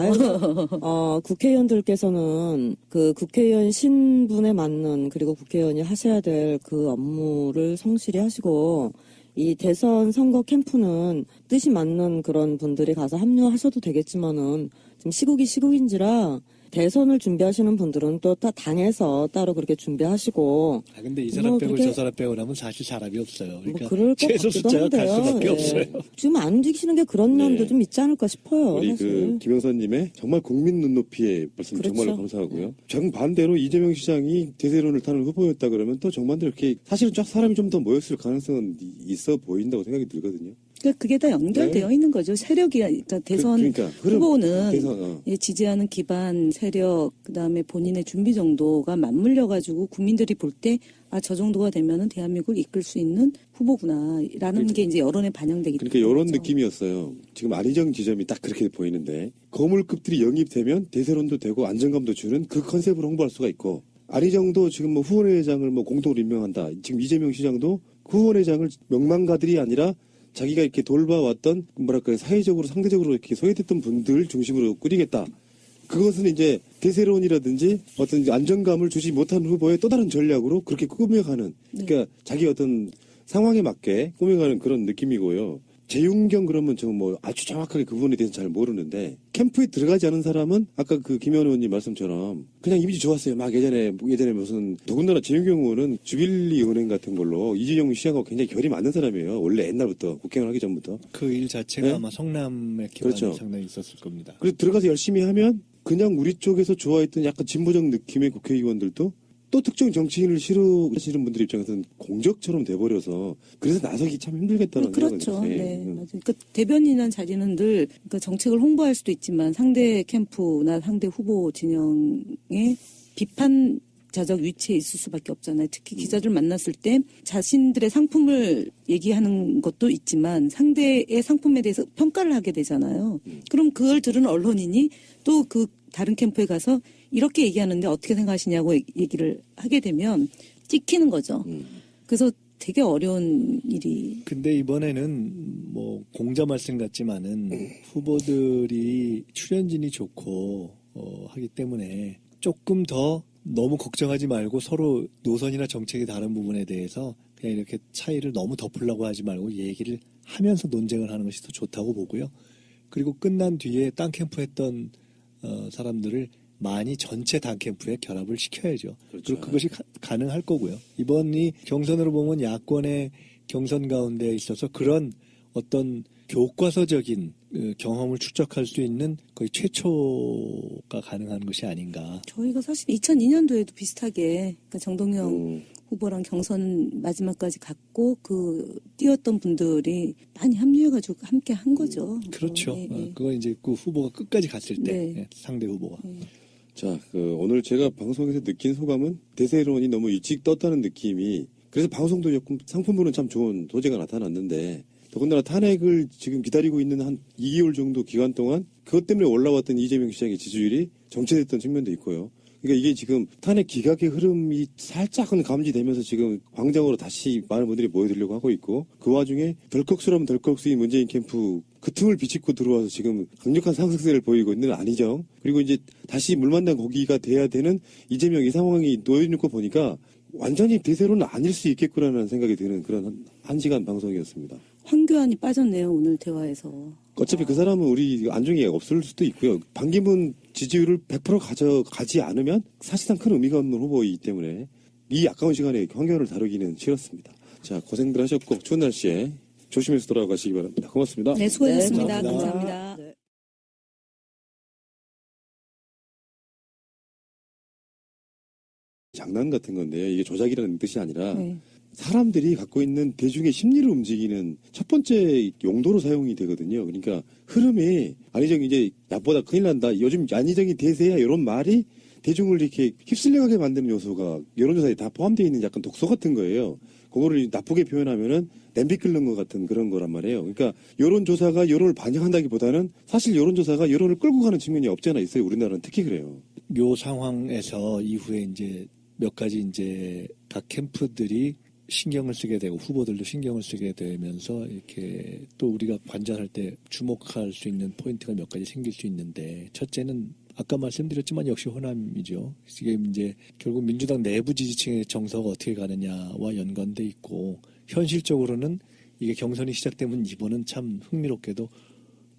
국회의원들께서는 그 국회의원 신분에 맞는 그리고 국회의원이 하셔야 될 그 업무를 성실히 하시고 이 대선 선거 캠프는 뜻이 맞는 그런 분들이 가서 합류하셔도 되겠지만은 지금 시국이 시국인지라 대선을 준비하시는 분들은 또 당에서 따로 그렇게 준비하시고. 근데 이 사람 빼고 저 사람 빼고 나면 사실 사람이 없어요. 그러니까 그럴 것 최소 같기도 숫자가 갈 한데요. 수밖에 예. 없어요. 지금 안 움직이시는 게 그런 면도 네. 좀 있지 않을까 싶어요. 우리 사실. 김영선님의 정말 국민 눈높이의 말씀 그렇죠. 정말로 감사하고요. 정반대로 이재명 시장이 대세론을 타는 후보였다 그러면 또 정반대로 이렇게 사실은 쫙 사람이 좀 더 모였을 가능성은 있어 보인다고 생각이 들거든요. 그러니까 그게 다 연결되어 있는 거죠. 세력이 그러니까 대선 후보는 지지하는 기반 세력 그다음에 본인의 준비 정도가 맞물려 가지고 국민들이 볼 때 저 정도가 되면은 대한민국을 이끌 수 있는 후보구나라는 게 이제 여론에 반영되기 때문에. 그러니까 이런 느낌이었어요. 지금 안희정 지점이 딱 그렇게 보이는데 거물급들이 영입되면 대세론도 되고 안정감도 주는 그 컨셉을 홍보할 수가 있고 안희정도 지금 후원회장을 공동으로 임명한다. 지금 이재명 시장도 그 후원회장을 명망가들이 아니라 자기가 이렇게 돌봐왔던 사회적으로 상대적으로 이렇게 소외됐던 분들 중심으로 꾸리겠다. 그것은 이제 대세론이라든지 어떤 안정감을 주지 못한 후보의 또 다른 전략으로 그렇게 꾸며가는 그러니까 자기 어떤 상황에 맞게 꾸며가는 그런 느낌이고요. 재윤경 그러면 저 아주 정확하게 그 부분에 대해서 잘 모르는데 캠프에 들어가지 않은 사람은 아까 그 김현 의원님 말씀처럼 그냥 이미지 좋았어요. 막 예전에 무슨 더군다나 재윤경 의원은 주빌리 은행 같은 걸로 이재용 시장하고 굉장히 결이 맞는 사람이에요. 원래 옛날부터 국회의원 하기 전부터. 그 일 자체가 네? 아마 성남의 기반이 그렇죠. 상당히 있었을 겁니다. 그래서 들어가서 열심히 하면 그냥 우리 쪽에서 좋아했던 약간 진보적 느낌의 국회의원들도 또 특정 정치인을 싫어하시는 분들 입장에서는 공적처럼 돼버려서 그래서 나서기 참 힘들겠다는 그렇죠. 생각이 들어요. 네, 맞아요. 그러니까 대변인이라는 자리는 늘 그러니까 정책을 홍보할 수도 있지만 상대 캠프나 상대 후보 진영의 비판자적 위치에 있을 수밖에 없잖아요. 특히 기자들 만났을 때 자신들의 상품을 얘기하는 것도 있지만 상대의 상품에 대해서 평가를 하게 되잖아요. 그럼 그걸 들은 언론인이 또 그 다른 캠프에 가서 이렇게 얘기하는데 어떻게 생각하시냐고 얘기를 하게 되면 찍히는 거죠. 그래서 되게 어려운 일이. 근데 이번에는 뭐 공자 말씀 같지만은 후보들이 출연진이 좋고 하기 때문에 조금 더 너무 걱정하지 말고 서로 노선이나 정책이 다른 부분에 대해서 그냥 이렇게 차이를 너무 덮으려고 하지 말고 얘기를 하면서 논쟁을 하는 것이 더 좋다고 보고요. 그리고 끝난 뒤에 땅 캠프 했던 사람들을 많이 전체 당 캠프에 결합을 시켜야죠. 그렇죠. 그리고 그것이 가능할 거고요. 이번이 경선으로 보면 야권의 경선 가운데 있어서 그런 어떤 교과서적인 경험을 축적할 수 있는 거의 최초가 가능한 것이 아닌가. 저희가 사실 2002년도에도 비슷하게 그러니까 정동영 후보랑 경선 마지막까지 갔고 뛰었던 분들이 많이 합류해가지고 함께 한 거죠. 그렇죠. 네, 네. 그건 이제 그 후보가 끝까지 갔을 때 네. 예, 상대 후보가. 자, 오늘 제가 방송에서 느낀 소감은 대세론이 너무 일찍 떴다는 느낌이 그래서 방송도 조금 상품으로는 참 좋은 소재가 나타났는데 더군다나 탄핵을 지금 기다리고 있는 한 2개월 정도 기간 동안 그것 때문에 올라왔던 이재명 시장의 지지율이 정체됐던 측면도 있고요. 그러니까 이게 지금 탄핵 기각의 흐름이 살짝은 감지되면서 지금 광장으로 다시 많은 분들이 모여들려고 하고 있고 그 와중에 덜컥수라면 덜컥수인 문재인 캠프 그 틈을 비집고 들어와서 지금 강력한 상승세를 보이고 있는 안희정 그리고 이제 다시 물 만난 고기가 돼야 되는 이재명 이 상황이 놓여있는 거 보니까 완전히 대세로는 아닐 수 있겠구나라는 생각이 드는 그런 한 시간 방송이었습니다. 황교안이 빠졌네요 오늘 대화에서. 어차피 그 사람은 우리 안중에 없을 수도 있고요. 반기문 지지율을 100% 가져가지 않으면 사실상 큰 의미가 없는 후보이기 때문에 이 아까운 시간에 황교안을 다루기는 싫었습니다. 자, 고생들 하셨고 추운 날씨에 조심해서 돌아가시기 바랍니다. 고맙습니다. 네, 수고하셨습니다. 네, 감사합니다. 감사합니다. 장난 같은 건데요. 이게 조작이라는 뜻이 아니라 네. 사람들이 갖고 있는 대중의 심리를 움직이는 첫 번째 용도로 사용이 되거든요. 그러니까 흐름이 안희정이 이제 야보다 큰일 난다. 요즘 안희정이 대세야 이런 말이 대중을 이렇게 휩쓸려가게 만드는 요소가 여론조사에 다 포함되어 있는 약간 독소 같은 거예요. 그거를 나쁘게 표현하면은 냄비 끓는 것 같은 그런 거란 말이에요. 그러니까 여론조사가 여론을 반영한다기보다는 사실 여론조사가 여론을 끌고 가는 측면이 없지 않아 있어요. 우리나라는 특히 그래요. 요 상황에서 이후에 이제 몇 가지 이제 각 캠프들이 신경을 쓰게 되고 후보들도 신경을 쓰게 되면서 이렇게 또 우리가 관전할 때 주목할 수 있는 포인트가 몇 가지 생길 수 있는데 첫째는 아까 말씀드렸지만 역시 호남이죠. 이게 이제 결국 민주당 내부 지지층의 정서가 어떻게 가느냐와 연관돼 있고 현실적으로는 이게 경선이 시작되면 이번은 참 흥미롭게도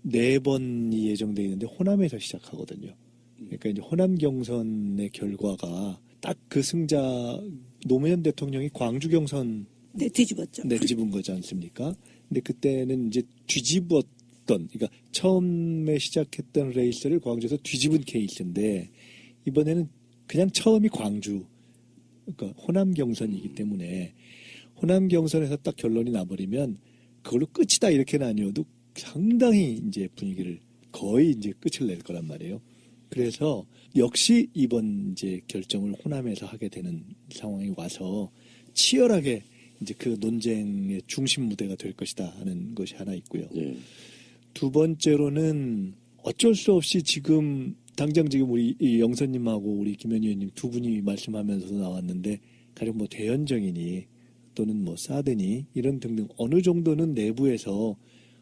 4번이 예정돼 있는데 호남에서 시작하거든요. 그러니까 이제 호남 경선의 결과가 딱 그 승자 노무현 대통령이 광주 경선 네, 뒤집었죠. 뒤집은 거지 않습니까? 근데 그때는 이제 뒤집었던, 그러니까 처음에 시작했던 레이스를 광주에서 뒤집은 케이스인데 이번에는 그냥 처음이 광주, 그러니까 호남 경선이기 때문에 호남 경선에서 딱 결론이 나버리면 그걸로 끝이다 이렇게는 아니어도 상당히 이제 분위기를 거의 이제 끝을 낼 거란 말이에요. 그래서 역시 이번 이제 결정을 호남에서 하게 되는 상황이 와서 치열하게 이제 그 논쟁의 중심 무대가 될 것이다 하는 것이 하나 있고요. 예. 두 번째로는 어쩔 수 없이 지금 당장 지금 우리 이 영선님하고 우리 김현희 의원님 두 분이 말씀하면서도 나왔는데 가령 뭐 대연정이니 또는 뭐 사드니 이런 등등 어느 정도는 내부에서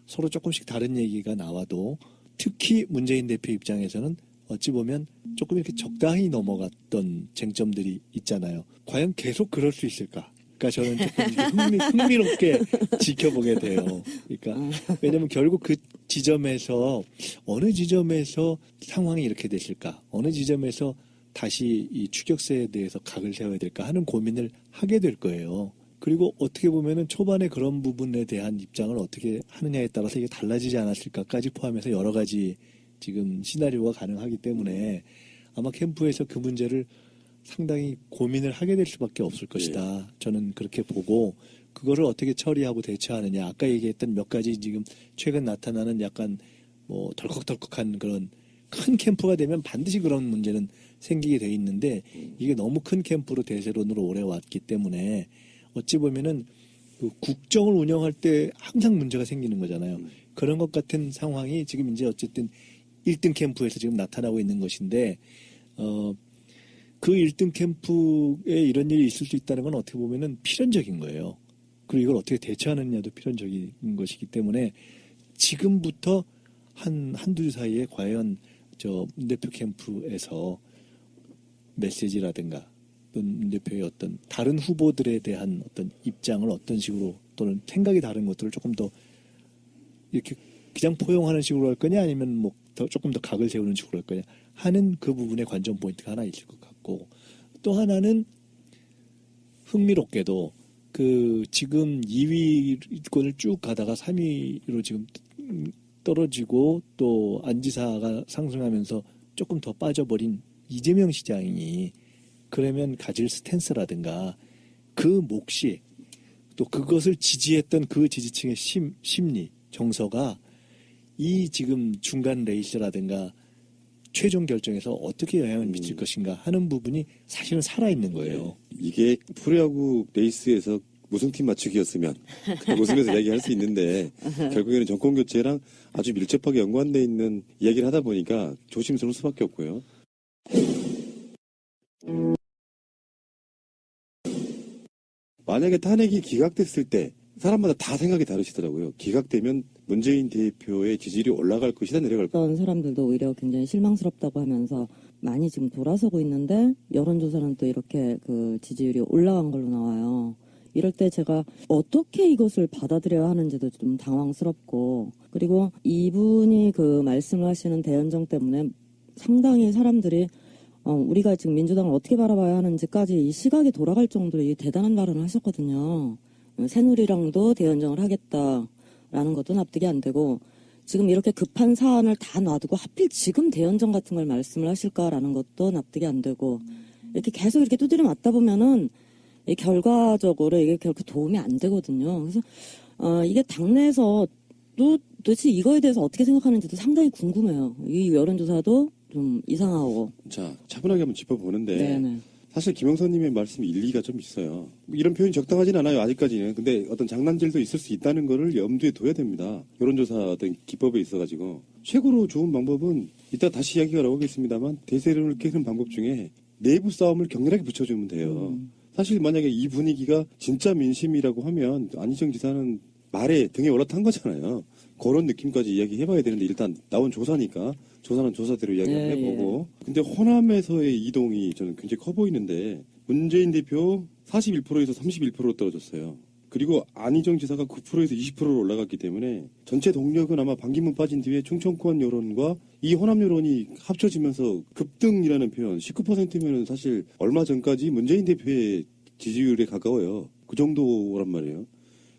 서로 조금씩 다른 얘기가 나와도 특히 문재인 대표 입장에서는 어찌 보면 조금 이렇게 적당히 넘어갔던 쟁점들이 있잖아요. 과연 계속 그럴 수 있을까? 그러니까 저는 조금 이렇게 흥미롭게 지켜보게 돼요. 그러니까 왜냐하면 결국 그 지점에서 어느 지점에서 상황이 이렇게 됐을까? 어느 지점에서 다시 이 추격세에 대해서 각을 세워야 될까 하는 고민을 하게 될 거예요. 그리고 어떻게 보면은 초반에 그런 부분에 대한 입장을 어떻게 하느냐에 따라서 이게 달라지지 않았을까까지 포함해서 여러 가지 지금 시나리오가 가능하기 때문에 아마 캠프에서 그 문제를 상당히 고민을 하게 될 수밖에 없을 것이다. 저는 그렇게 보고 그거를 어떻게 처리하고 대처하느냐. 아까 얘기했던 몇 가지 지금 최근 나타나는 약간 뭐 덜컥덜컥한 그런 큰 캠프가 되면 반드시 그런 문제는 생기게 돼 있는데 이게 너무 큰 캠프로 대세론으로 오래 왔기 때문에 어찌 보면은 그 국정을 운영할 때 항상 문제가 생기는 거잖아요. 그런 것 같은 상황이 지금 이제 어쨌든 1등 캠프에서 지금 나타나고 있는 것인데 그 1등 캠프에 이런 일이 있을 수 있다는 건 어떻게 보면은 필연적인 거예요. 그리고 이걸 어떻게 대처하느냐도 필연적인 것이기 때문에 지금부터 한두 주 사이에 과연 문 대표 캠프에서 메시지라든가 문 대표의 어떤 다른 후보들에 대한 어떤 입장을 어떤 식으로 또는 생각이 다른 것들을 조금 더 이렇게 그냥 포용하는 식으로 할 거냐 아니면 뭐 조금 더 각을 세우는 식으로 할 거냐 하는 그 부분의 관전 포인트가 하나 있을 것 같고 또 하나는 흥미롭게도 그 지금 2위권을 쭉 가다가 3위로 지금 떨어지고 또 안지사가 상승하면서 조금 더 빠져버린 이재명 시장이 그러면 가질 스탠스라든가 그 몫이 또 그것을 지지했던 그 지지층의 심리 정서가 이 지금 중간 레이스라든가 최종 결정에서 어떻게 영향을 미칠 것인가 하는 부분이 사실은 살아있는 거예요. 이게 프로야구 레이스에서 우승팀 맞추기였으면 웃으면서 이야기할 수 있는데 결국에는 정권 교체랑 아주 밀접하게 연관돼 있는 이야기를 하다 보니까 조심스러울 수밖에 없고요. 만약에 탄핵이 기각됐을 때 사람마다 다 생각이 다르시더라고요. 기각되면 문재인 대표의 지지율이 올라갈 것이다 내려갈 것이다. 어떤 사람들도 오히려 굉장히 실망스럽다고 하면서 많이 지금 돌아서고 있는데 여론조사는 또 이렇게 그 지지율이 올라간 걸로 나와요. 이럴 때 제가 어떻게 이것을 받아들여야 하는지도 좀 당황스럽고 그리고 이분이 그 말씀을 하시는 대연정 때문에 상당히 사람들이 우리가 지금 민주당을 어떻게 바라봐야 하는지까지 이 시각이 돌아갈 정도로 이 대단한 발언을 하셨거든요. 새누리랑도 대연정을 하겠다라는 것도 납득이 안 되고 지금 이렇게 급한 사안을 다 놔두고 하필 지금 대연정 같은 걸 말씀을 하실까라는 것도 납득이 안 되고 이렇게 계속 이렇게 두드려 맞다 보면은 이 결과적으로 이게 결코 도움이 안 되거든요. 그래서 이게 당내에서 또 도대체 이거에 대해서 어떻게 생각하는지도 상당히 궁금해요. 이 여론조사도 좀 이상하고. 자, 차분하게 한번 짚어보는데 네네. 사실 김영선님의 말씀이 일리가 좀 있어요. 이런 표현이 적당하진 않아요, 아직까지는. 근데 어떤 장난질도 있을 수 있다는 거를 염두에 둬야 됩니다. 여론조사 어떤 기법에 있어가지고. 최고로 좋은 방법은 이따 다시 이야기가 나오겠습니다만 대세론을 깨는 방법 중에 내부 싸움을 격렬하게 붙여주면 돼요. 사실 만약에 이 분위기가 진짜 민심이라고 하면 안희정 지사는 말에 등에 올라탄 거잖아요. 그런 느낌까지 이야기해봐야 되는데 일단 나온 조사니까 조사는 조사대로 이야기 한번 해보고. 근데 호남에서의 이동이 저는 굉장히 커 보이는데 문재인 대표 41%에서 31%로 떨어졌어요. 그리고 안희정 지사가 9%에서 20%로 올라갔기 때문에 전체 동력은 아마 반기문 빠진 뒤에 충청권 여론과 이 호남 여론이 합쳐지면서 급등이라는 표현 19%면은 사실 얼마 전까지 문재인 대표의 지지율에 가까워요. 그 정도란 말이에요.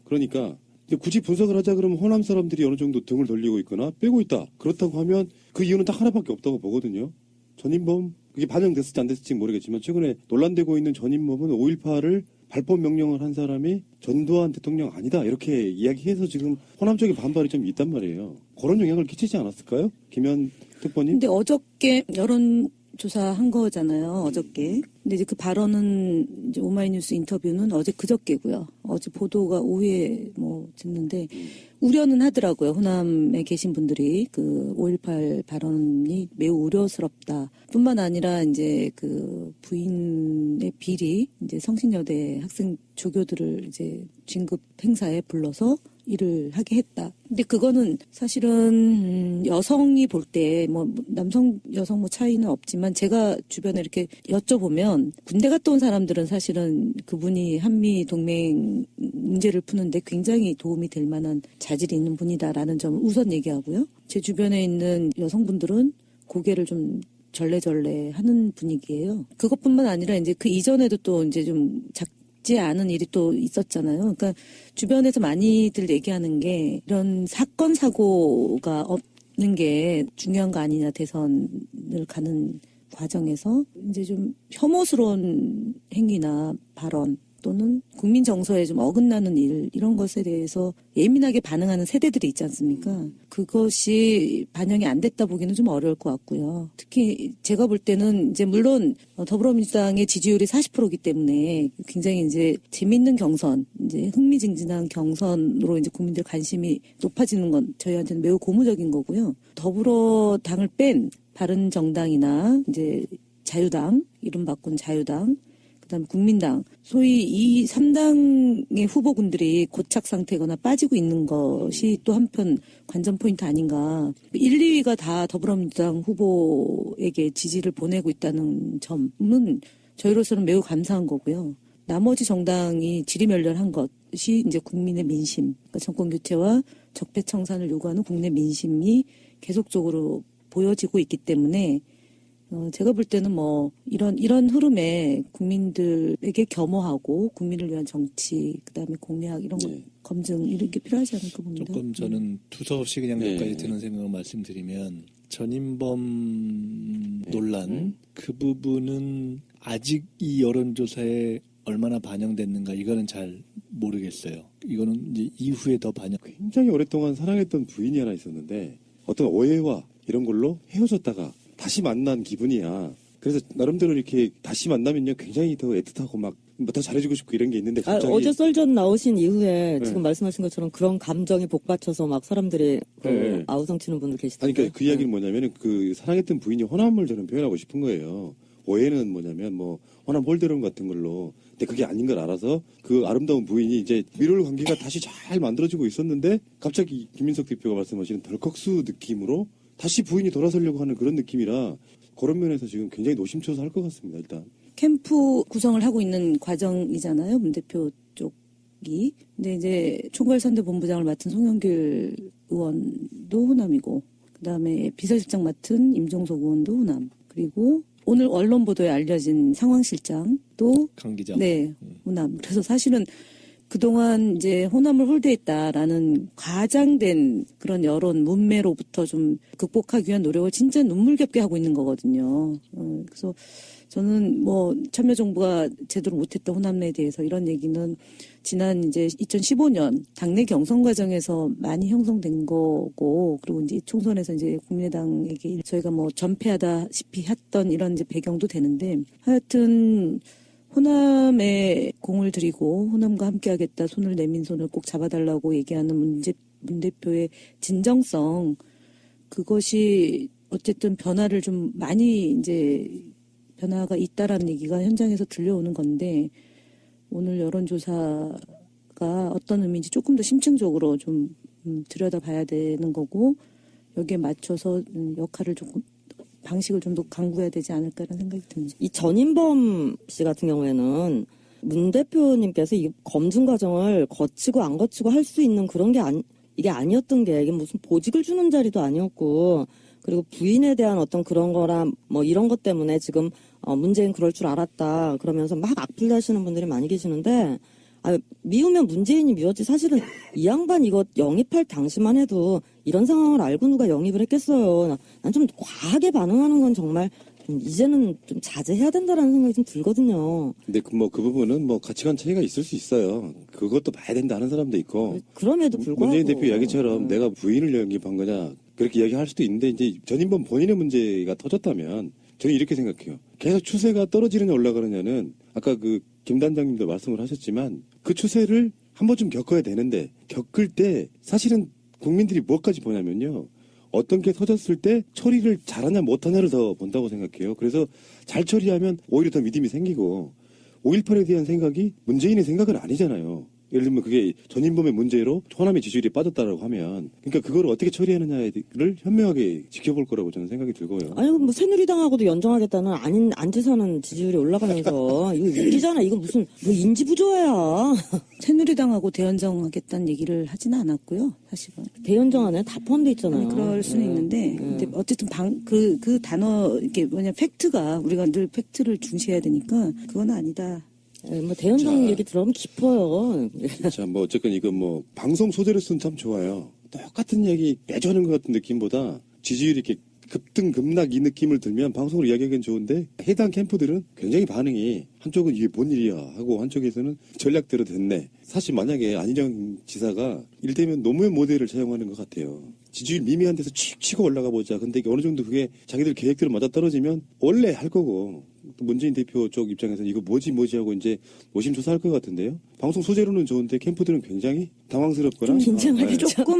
그러니까 굳이 분석을 하자 그러면 호남 사람들이 어느 정도 등을 돌리고 있거나 빼고 있다. 그렇다고 하면 그 이유는 딱 하나밖에 없다고 보거든요. 전인범 그게 반영됐을지 안 됐을지 모르겠지만 최근에 논란되고 있는 전인범은 5.18을 발법 명령을 한 사람이 전두환 대통령 아니다 이렇게 이야기해서 지금 호남 쪽에 반발이 좀 있단 말이에요. 그런 영향을 끼치지 않았을까요? 김현 특보님? 근데 어저께 여론조사 한 거잖아요. 어저께. 근데 이제 그 발언은 이제 오마이뉴스 인터뷰는 그저께고요. 어제 보도가 오후에 듣는데 우려는 하더라고요. 호남에 계신 분들이 그 5.18 발언이 매우 우려스럽다. 뿐만 아니라 이제 그 부인의 비리 이제 성신여대 학생 조교들을 이제 진급 행사에 불러서 일을 하게 했다. 근데 그거는 사실은 여성이 볼 때 남성 여성 차이는 없지만 제가 주변에 이렇게 여쭤보면 군대 갔다 온 사람들은 사실은 그분이 한미 동맹 문제를 푸는데 굉장히 도움이 될 만한 자질이 있는 분이다라는 점을 우선 얘기하고요. 제 주변에 있는 여성분들은 고개를 좀 절레절레 하는 분위기예요. 그것뿐만 아니라 이제 그 이전에도 또 이제 좀 작지 않은 일이 또 있었잖아요. 그러니까 주변에서 많이들 얘기하는 게 이런 사건 사고가 없는 게 중요한 거 아니냐 대선을 가는 과정에서 이제 좀 혐오스러운 행위나 발언 또는 국민 정서에 좀 어긋나는 일 이런 것에 대해서 예민하게 반응하는 세대들이 있지 않습니까? 그것이 반영이 안 됐다 보기는 좀 어려울 것 같고요. 특히 제가 볼 때는 이제 물론 더불어민주당의 지지율이 40%이기 때문에 굉장히 이제 재밌는 경선, 이제 흥미진진한 경선으로 이제 국민들 관심이 높아지는 건 저희한테는 매우 고무적인 거고요. 더불어당을 뺀 바른정당이나 이제 자유당, 이름 바꾼 자유당, 그다음에 국민당, 소위 이 3당의 후보군들이 고착 상태거나 빠지고 있는 것이 또 한편 관전 포인트 아닌가. 1, 2위가 다 더불어민주당 후보에게 지지를 보내고 있다는 점은 저희로서는 매우 감사한 거고요. 나머지 정당이 지리멸렬한 것이 이제 국민의 민심, 그러니까 정권 교체와 적폐 청산을 요구하는 국내 민심이 계속적으로 보여지고 있기 때문에 제가 볼 때는 뭐 이런 흐름에 국민들에게 겸허하고 국민을 위한 정치, 그다음에 공약 이런 거 검증 이런 게 필요하지 않을까 봅니다. 조금 저는 두서없이 그냥 몇 가지 드는 생각을 말씀드리면 전인범 논란 그 부분은 아직 이 여론조사에 얼마나 반영됐는가 이거는 잘 모르겠어요. 이거는 이제 이후에 더 반영. 굉장히 오랫동안 사랑했던 부인이 하나 있었는데 어떤 오해와 이런 걸로 헤어졌다가 다시 만난 기분이야. 그래서 나름대로 이렇게 다시 만나면요 굉장히 더 애틋하고 막 더 잘해주고 싶고 이런 게 있는데 갑자기 어제 썰전 나오신 이후에 지금 말씀하신 것처럼 그런 감정이 복받쳐서 막 사람들이 아우성치는 분들 계시던데. 아니, 그러니까 그 이야기는 뭐냐면은 그 사랑했던 부인이 호남을 저는 표현하고 싶은 거예요. 오해는 뭐냐면 뭐 호남 홀대론 같은 걸로. 근데 그게 아닌 걸 알아서 그 아름다운 부인이 이제 미룰 관계가 다시 잘 만들어지고 있었는데 갑자기 김민석 대표가 말씀하시는 덜컥수 느낌으로 다시 부인이 돌아서려고 하는 그런 느낌이라 그런 면에서 지금 굉장히 노심초사 할 것 같습니다. 일단 캠프 구성을 하고 있는 과정이잖아요. 문 대표 쪽이. 근데 이제 총괄선대 본부장을 맡은 송영길 의원도 호남이고, 그다음에 비서실장 맡은 임종석 의원도 호남. 그리고 오늘 언론 보도에 알려진 상황실장도 강 기자. 네, 호남. 그래서 사실은 그동안 이제 호남을 홀대했다라는 과장된 그런 여론 문매로부터 좀 극복하기 위한 노력을 진짜 눈물겹게 하고 있는 거거든요. 그래서 저는 뭐 참여정부가 제대로 못했던 호남에 대해서 이런 얘기는 지난 이제 2015년 당내 경선 과정에서 많이 형성된 거고, 그리고 이제 총선에서 이제 국민의당에게 저희가 뭐 전패하다시피 했던 이런 이제 배경도 되는데, 하여튼 호남에 공을 들이고 호남과 함께하겠다, 손을 내민 손을 꼭 잡아달라고 얘기하는 문 대표의 진정성, 그것이 어쨌든 변화를 좀 많이 이제 변화가 있다라는 얘기가 현장에서 들려오는 건데, 오늘 여론조사가 어떤 의미인지 조금 더 심층적으로 좀 들여다봐야 되는 거고, 여기에 맞춰서 역할을 조금 방식을 좀 더 강구해야 되지 않을까라는 생각이 듭니다. 이 전인범 씨 같은 경우에는 문 대표님께서 이 검증 과정을 거치고 안 거치고 할 수 있는 그런 게 이게 아니었던 게, 이게 무슨 보직을 주는 자리도 아니었고, 그리고 부인에 대한 어떤 그런 거랑 뭐 이런 것 때문에 지금 문재인 그럴 줄 알았다 그러면서 막 악플 다시는 분들이 많이 계시는데, 미우면 문재인이 미웠지. 사실은 이 양반 이거 영입할 당시만 해도 이런 상황을 알고 누가 영입을 했겠어요. 난 좀 과하게 반응하는 건 정말 좀 이제는 좀 자제해야 된다라는 생각이 좀 들거든요. 근데 그 가치관 차이가 있을 수 있어요. 그것도 봐야 된다 하는 사람도 있고. 그럼에도 불구하고 문재인 대표 이야기처럼 내가 부인을 영입한 거냐 그렇게 이야기할 수도 있는데, 이제 전인범 본인의 문제가 터졌다면 저는 이렇게 생각해요. 계속 추세가 떨어지느냐 올라가느냐는 아까 그 김 단장님도 말씀을 하셨지만 그 추세를 한 번쯤 겪어야 되는데, 겪을 때 사실은 국민들이 뭐까지 보냐면요, 어떤 게 터졌을 때 처리를 잘하냐 못하냐를 더 본다고 생각해요. 그래서 잘 처리하면 오히려 더 믿음이 생기고, 5.18에 대한 생각이 문재인의 생각은 아니잖아요. 예를 들면 그게 전인범의 문제로 호남의 지지율이 빠졌다라고 하면, 그러니까 그걸 어떻게 처리하느냐를 현명하게 지켜볼 거라고 저는 생각이 들고요. 아니, 뭐 새누리당하고도 연정하겠다는 안지사는 지지율이 올라가면서 이거 웃기잖아. 이거 무슨 뭐 인지부조야. 새누리당하고 대연정하겠다는 얘기를 하지는 않았고요, 사실은. 대연정 안에 다 포함돼 있잖아요. 그럴 수는 있는데, 근데 어쨌든 그 단어, 이게 팩트가, 우리가 늘 팩트를 중시해야 되니까, 그건 아니다. 뭐 대연정 얘기 들어보면 깊어요. 자, 뭐 어쨌건 이건 뭐 방송 소재로서는 참 좋아요. 똑같은 얘기 매주 하는 것 같은 느낌보다 지지율이 이렇게 급등급락 이 느낌을 들면 방송으로 이야기하기는 좋은데 해당 캠프들은 굉장히 반응이 한쪽은 이게 뭔 일이야 하고 한쪽에서는 전략대로 됐네. 사실 만약에 안희정 지사가 이를테면 노무현 모델을 차용하는 것 같아요. 지지율 미미한 데서 칙 치고 올라가 보자. 근데 어느 정도 그게 자기들 계획대로 맞아떨어지면 원래 할 거고 또 문재인 대표 쪽 입장에서는 이거 뭐지 하고 이제 노심초사할 것 같은데요. 방송 소재로는 좋은데 캠프들은 굉장히 당황스럽거나 긴장하겠죠. 조금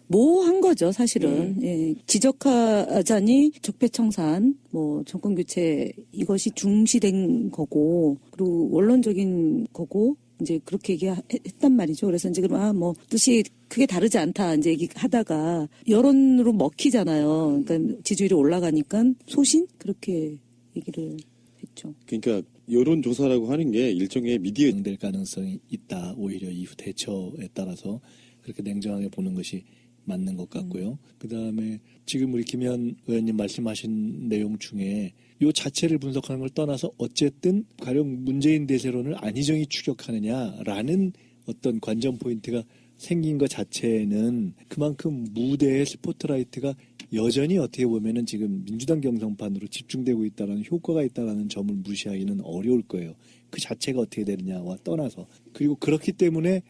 모호한 거죠, 사실은. 예, 지적하자니 적폐청산, 뭐 정권 교체 이것이 중시된 거고, 그리고 원론적인 거고, 이제 그렇게 얘기했단 말이죠. 그래서 이제 그럼 뭐 뜻이 크게 다르지 않다 이제 얘기하다가 여론으로 먹히잖아요. 그러니까 지지율이 올라가니까 소신 그렇게 얘기를 했죠. 그러니까 여론조사라고 하는 게 일종의 미디어 될 가능성이 있다. 오히려 이후 대처에 따라서 그렇게 냉정하게 보는 것이 맞는 것 같고요. 그다음에 지금 우리 김현 의원님 말씀하신 내용 중에 이 자체를 분석하는 걸 떠나서 어쨌든 가령 문재인 대세론을 안희정이 추격하느냐라는 어떤 관전 포인트가 생긴 것 자체는 그만큼 무대의 스포트라이트가 여전히 어떻게 보면은 지금 민주당 경선판으로 집중되고 있다는 효과가 있다는 점을 무시하기는 어려울 거예요. 그 자체가 어떻게 되느냐와 떠나서. 그리고 그렇기 때문에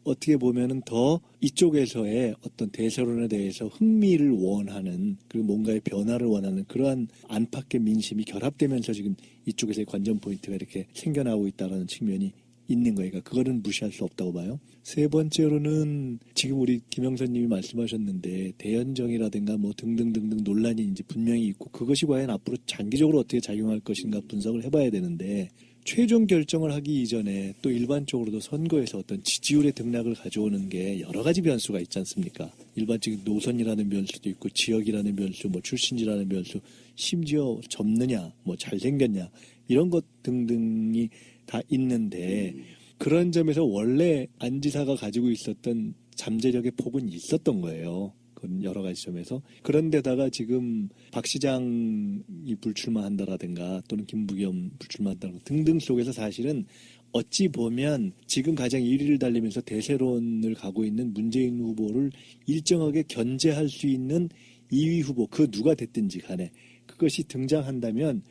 어떻게 보면은 더 이쪽에서의 어떤 대세론에 대해서 흥미를 원하는 그리고 뭔가의 변화를 원하는 그러한 안팎의 민심이 결합되면서 지금 이쪽에서의 관전 포인트가 이렇게 생겨나고 있다는 측면이 있는 거예요. 그러니까 그거는 무시할 수 없다고 봐요. 세 번째로는 지금 우리 김영선 님이 말씀하셨는데 대연정이라든가 뭐 등등등등 논란이 이제 분명히 있고 그것이 과연 앞으로 장기적으로 어떻게 작용할 것인가 분석을 해봐야 되는데 최종 결정을 하기 이전에 또 일반적으로도 선거에서 어떤 지지율의 등락을 가져오는 게 여러 가지 변수가 있지 않습니까? 일반적인 노선이라는 변수도 있고 지역이라는 변수, 뭐 출신지라는 변수, 심지어 젊느냐, 뭐 잘생겼냐 이런 것 등등이 다 있는데 그런 점에서 원래 안 지사가 가지고 있었던 잠재력의 폭은 있었던 거예요. 그런 여러 가지 점에서. 그런데다가 지금 박 시장이 불출마한다라든가 또는 김부겸 불출마한다든가 등등 속에서 사실은 어찌 보면 지금 가장 1위를 달리면서 대세론을 가고 있는 문재인 후보를 일정하게 견제할 수 있는 2위 후보 그 누가 됐든지 간에 그것이 등장한다면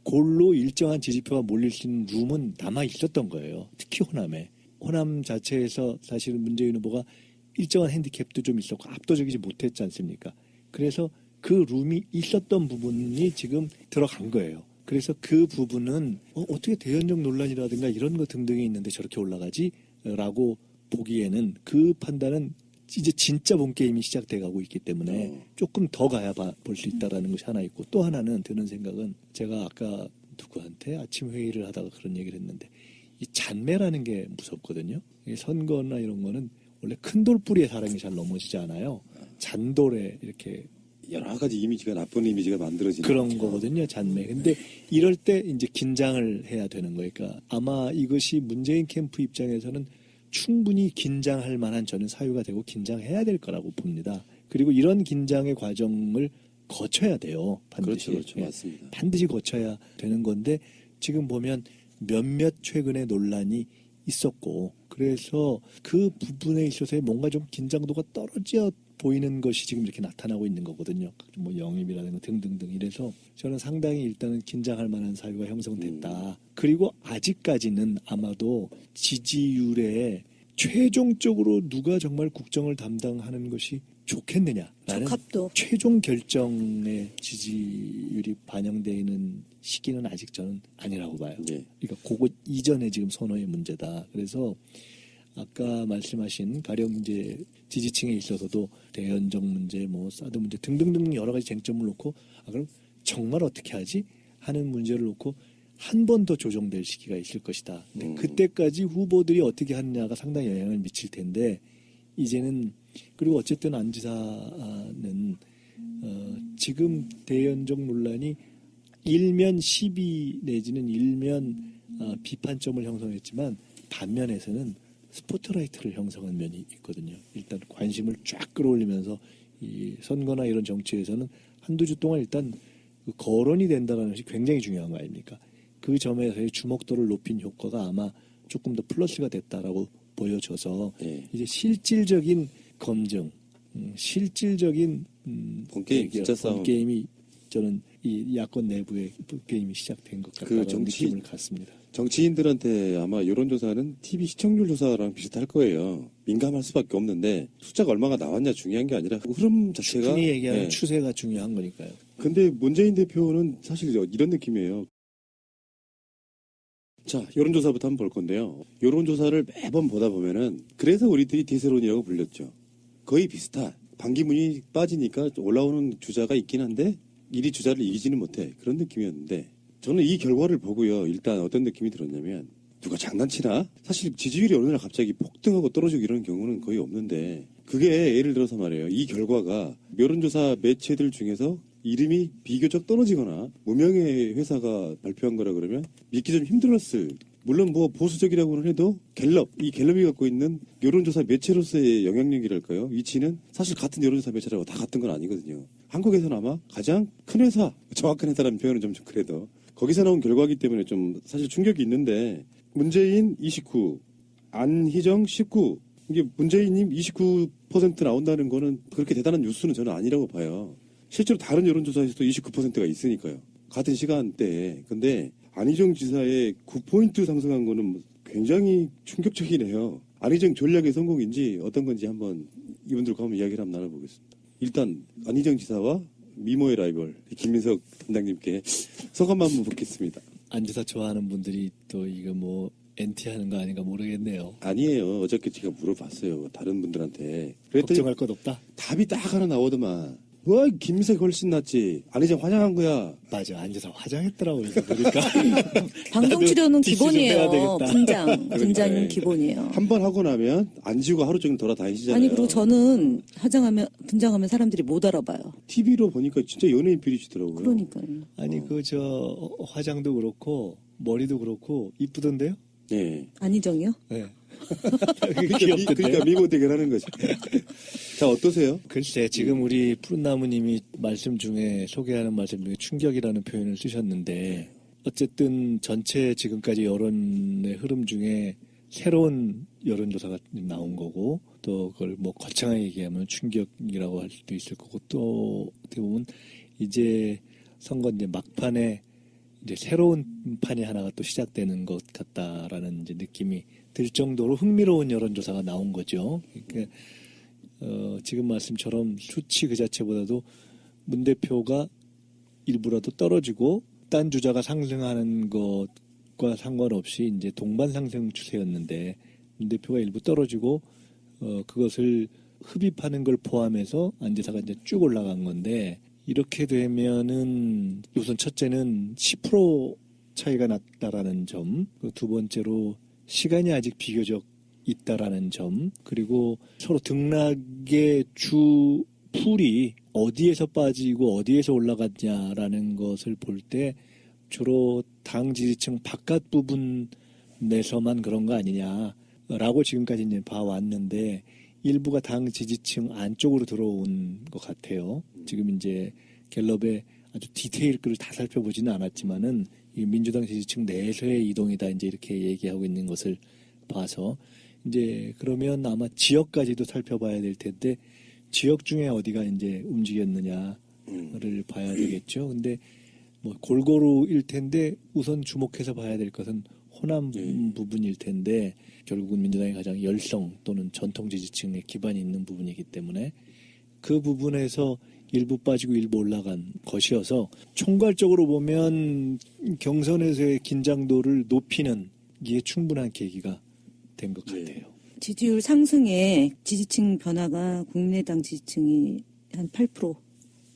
골로 일정한 지지표가 몰릴 수 있는 룸은 남아 있었던 거예요. 특히 호남에. 호남 자체에서 사실은 문재인 후보가 일정한 핸디캡도 좀 있었고 압도적이지 못했지 않습니까? 그래서 그 룸이 있었던 부분이 지금 들어간 거예요. 그래서 그 부분은 어떻게 대연정 논란이라든가 이런 거 등등이 있는데 저렇게 올라가지? 라고 보기에는 그 판단은 이제 진짜 본게임이 시작돼가고 있기 때문에 조금 더 가야 볼 수 있다는 것이 하나 있고 또 하나는 드는 생각은 제가 아까 누구한테 아침 회의를 하다가 그런 얘기를 했는데 이 잔매라는 게 무섭거든요. 이 선거나 이런 거는 원래 큰 돌뿌리에 사람이 잘 넘어지지 않아요. 잔돌에 이렇게 여러 가지 이미지가 나쁜 이미지가 만들어지는 그런 거죠. 거거든요, 잔매. 근데 이럴 때 이제 긴장을 해야 되는 거니까 그러니까 아마 이것이 문재인 캠프 입장에서는 충분히 긴장할 만한 저는 사유가 되고 긴장해야 될 거라고 봅니다. 그리고 이런 긴장의 과정을 거쳐야 돼요. 반드시. 그렇죠, 맞습니다. 반드시 거쳐야 되는 건데 지금 보면 몇몇 최근의 논란이 있었고 그래서 그 부분에 있어서 뭔가 좀 긴장도가 떨어져 보이는 것이 지금 이렇게 나타나고 있는 거거든요. 뭐 영입이라든가 등등등 이래서 저는 상당히 일단은 긴장할 만한 사유가 형성됐다. 그리고 아직까지는 아마도 지지율에 최종적으로 누가 정말 국정을 담당하는 것이 좋겠느냐라는 적합도. 최종 결정의 지지율이 반영되는 시기는 아직 저는 아니라고 봐요. 네. 그러니까 그거 이전에 지금 선호의 문제다. 그래서 아까 말씀하신 가령 이제 지지층에 있어서도 대연정 문제, 뭐 사드 문제 등등등 여러 가지 쟁점을 놓고 그럼 정말 어떻게 하지 하는 문제를 놓고 한 번 더 조정될 시기가 있을 것이다. 근데 그때까지 후보들이 어떻게 하느냐가 상당히 영향을 미칠 텐데 이제는 그리고 어쨌든 안 지사는 지금 대연정 논란이 일면 시비 내지는 일면 비판점을 형성했지만 반면에서는 스포트라이트를 형성한 면이 있거든요. 일단 관심을 쫙 끌어올리면서 이 선거나 이런 정치에서는 한두 주 동안 일단 그 거론이 된다는 것이 굉장히 중요한 거 아닙니까? 그 점에서의 주목도를 높인 효과가 아마 조금 더 플러스가 됐다라고 보여져서 네. 이제 실질적인 검증, 실질적인 본게임, 진짜 싸움. 본게임이 저는 이 야권 내부의 게임이 시작된 것 같다는 느낌을 갖습니다. 정치인들한테 아마 여론조사는 TV 시청률 조사랑 비슷할 거예요. 민감할 수밖에 없는데 숫자가 얼마가 나왔냐 중요한 게 아니라 흐름 자체가 흔히 얘기하는 예. 추세가 중요한 거니까요. 근데 문재인 대표는 사실 이런 느낌이에요. 자, 여론조사부터 한번 볼 건데요. 여론조사를 매번 보다 보면은 그래서 우리들이 대세론이라고 불렸죠. 거의 비슷한. 반기문이 빠지니까 올라오는 주자가 있긴 한데 1위 주자를 이기지는 못해. 그런 느낌이었는데 저는 이 결과를 보고요. 일단 어떤 느낌이 들었냐면 누가 장난치나? 사실 지지율이 어느 날 갑자기 폭등하고 떨어지고 이런 경우는 거의 없는데 그게 예를 들어서 말이에요. 이 결과가 여론조사 매체들 중에서 이름이 비교적 떨어지거나 무명의 회사가 발표한 거라 그러면 믿기 좀 힘들었을. 물론 뭐 보수적이라고는 해도 이 갤럽이 갖고 있는 여론조사 매체로서의 영향력이랄까요? 위치는 사실 같은 여론조사 매체라고 다 같은 건 아니거든요. 한국에서는 아마 가장 큰 회사, 정확한 회사라는 표현은 좀 그래도 거기서 나온 결과이기 때문에 좀 사실 충격이 있는데 문재인 29, 안희정 19 이게 문재인님 29% 나온다는 거는 그렇게 대단한 뉴스는 저는 아니라고 봐요. 실제로 다른 여론조사에서도 29%가 있으니까요. 같은 시간대에. 근데 안희정 지사의 9포인트 상승한 거는 굉장히 충격적이네요. 안희정 전략의 성공인지 어떤 건지 한번 이분들과 한번 이야기를 한번 나눠보겠습니다. 일단 안희정 지사와 미모의 라이벌 김민석 단장님께 소감 한번 묻겠습니다. 안 지사 좋아하는 분들이 또 이거 뭐 NT하는 거 아닌가 모르겠네요. 아니에요. 어저께 제가 물어봤어요. 다른 분들한테. 그랬더니 걱정할 것 없다? 답이 딱 하나 나오더만. 뭐 김민석이 훨씬 낫지. 안희정 화장한 거야. 맞아. 안 지사 화장했더라고요. 그러니까. 방송 출연은 디시 좀 빼야 기본이에요. 되겠다. 분장은 기본이에요. 한 번 하고 나면 안 지우고 하루 종일 돌아다니시잖아요. 아니 그리고 저는 분장하면 사람들이 못 알아봐요. TV로 보니까 진짜 연예인 필이시더라고요. 그러니까요. 아니 화장도 그렇고 머리도 그렇고 이쁘던데요? 네. 안희정이요? 네. 그러니까 미모 대결하는 거죠. 자, 어떠세요? 글쎄 지금 우리 푸른나무님이 말씀 중에 소개하는 말씀 중에 충격이라는 표현을 쓰셨는데 어쨌든 전체 지금까지 여론의 흐름 중에 새로운 여론조사가 나온 거고 또 그걸 뭐 거창하게 얘기하면 충격이라고 할 수도 있을 거고 또 어떻게 보면 이제 선거 이제 막판에 이제 새로운 판이 하나가 또 시작되는 것 같다라는 이제 느낌이 들 정도로 흥미로운 여론조사가 나온 거죠. 그러니까 지금 말씀처럼 수치 그 자체보다도 문 대표가 일부라도 떨어지고 딴 주자가 상승하는 것과 상관없이 이제 동반 상승 추세였는데 문 대표가 일부 떨어지고 그것을 흡입하는 걸 포함해서 안 지사가 이제 쭉 올라간 건데 이렇게 되면은 우선 첫째는 10% 차이가 났다라는 점, 두 번째로 시간이 아직 비교적 있다라는 점, 그리고 서로 등락의 주 풀이 어디에서 빠지고 어디에서 올라갔냐라는 것을 볼 때 주로 당 지지층 바깥 부분에서만 그런 거 아니냐라고 지금까지 이제 봐왔는데 일부가 당 지지층 안쪽으로 들어온 것 같아요. 지금 이제 갤럽의 아주 디테일 글을 다 살펴보지는 않았지만은 이 민주당 지지층 내에서의 이동이다 이제 이렇게 얘기하고 있는 것을 봐서 이제 그러면 아마 지역까지도 살펴봐야 될 텐데 지역 중에 어디가 이제 움직였느냐를 봐야 되겠죠. 근데 뭐 골고루일 텐데 우선 주목해서 봐야 될 것은 호남 부분일 텐데 결국은 민주당이 가장 열성 또는 전통 지지층에 기반이 있는 부분이기 때문에 그 부분에서 일부 빠지고 일부 올라간 것이어서 총괄적으로 보면 경선에서의 긴장도를 높이는 이게 충분한 계기가 된 것 같아요. 지지율 상승에 지지층 변화가 국민의당 지지층이 한 8%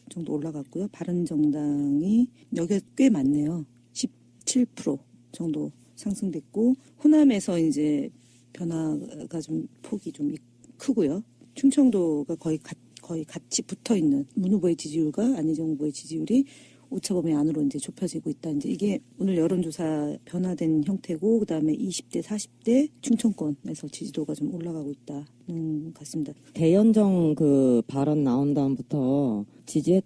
정도 올라갔고요. 바른정당이 여기가 꽤 많네요. 17% 정도 상승됐고 호남에서 이제 변화가 좀 폭이 좀 크고요. 충청도가 거의 같이 붙어 있는 문 후보의 지지율과 안희정 후보의 지지율이 오차범위 안으로 이제 좁혀지고 있다. 이제 이게 오늘 여론조사 변화된 형태고, 그 다음에 20대, 40대 충청권에서 지지도가 좀 올라가고 있다는 것 같습니다. 대연정 그 발언 나온 다음부터 지지했던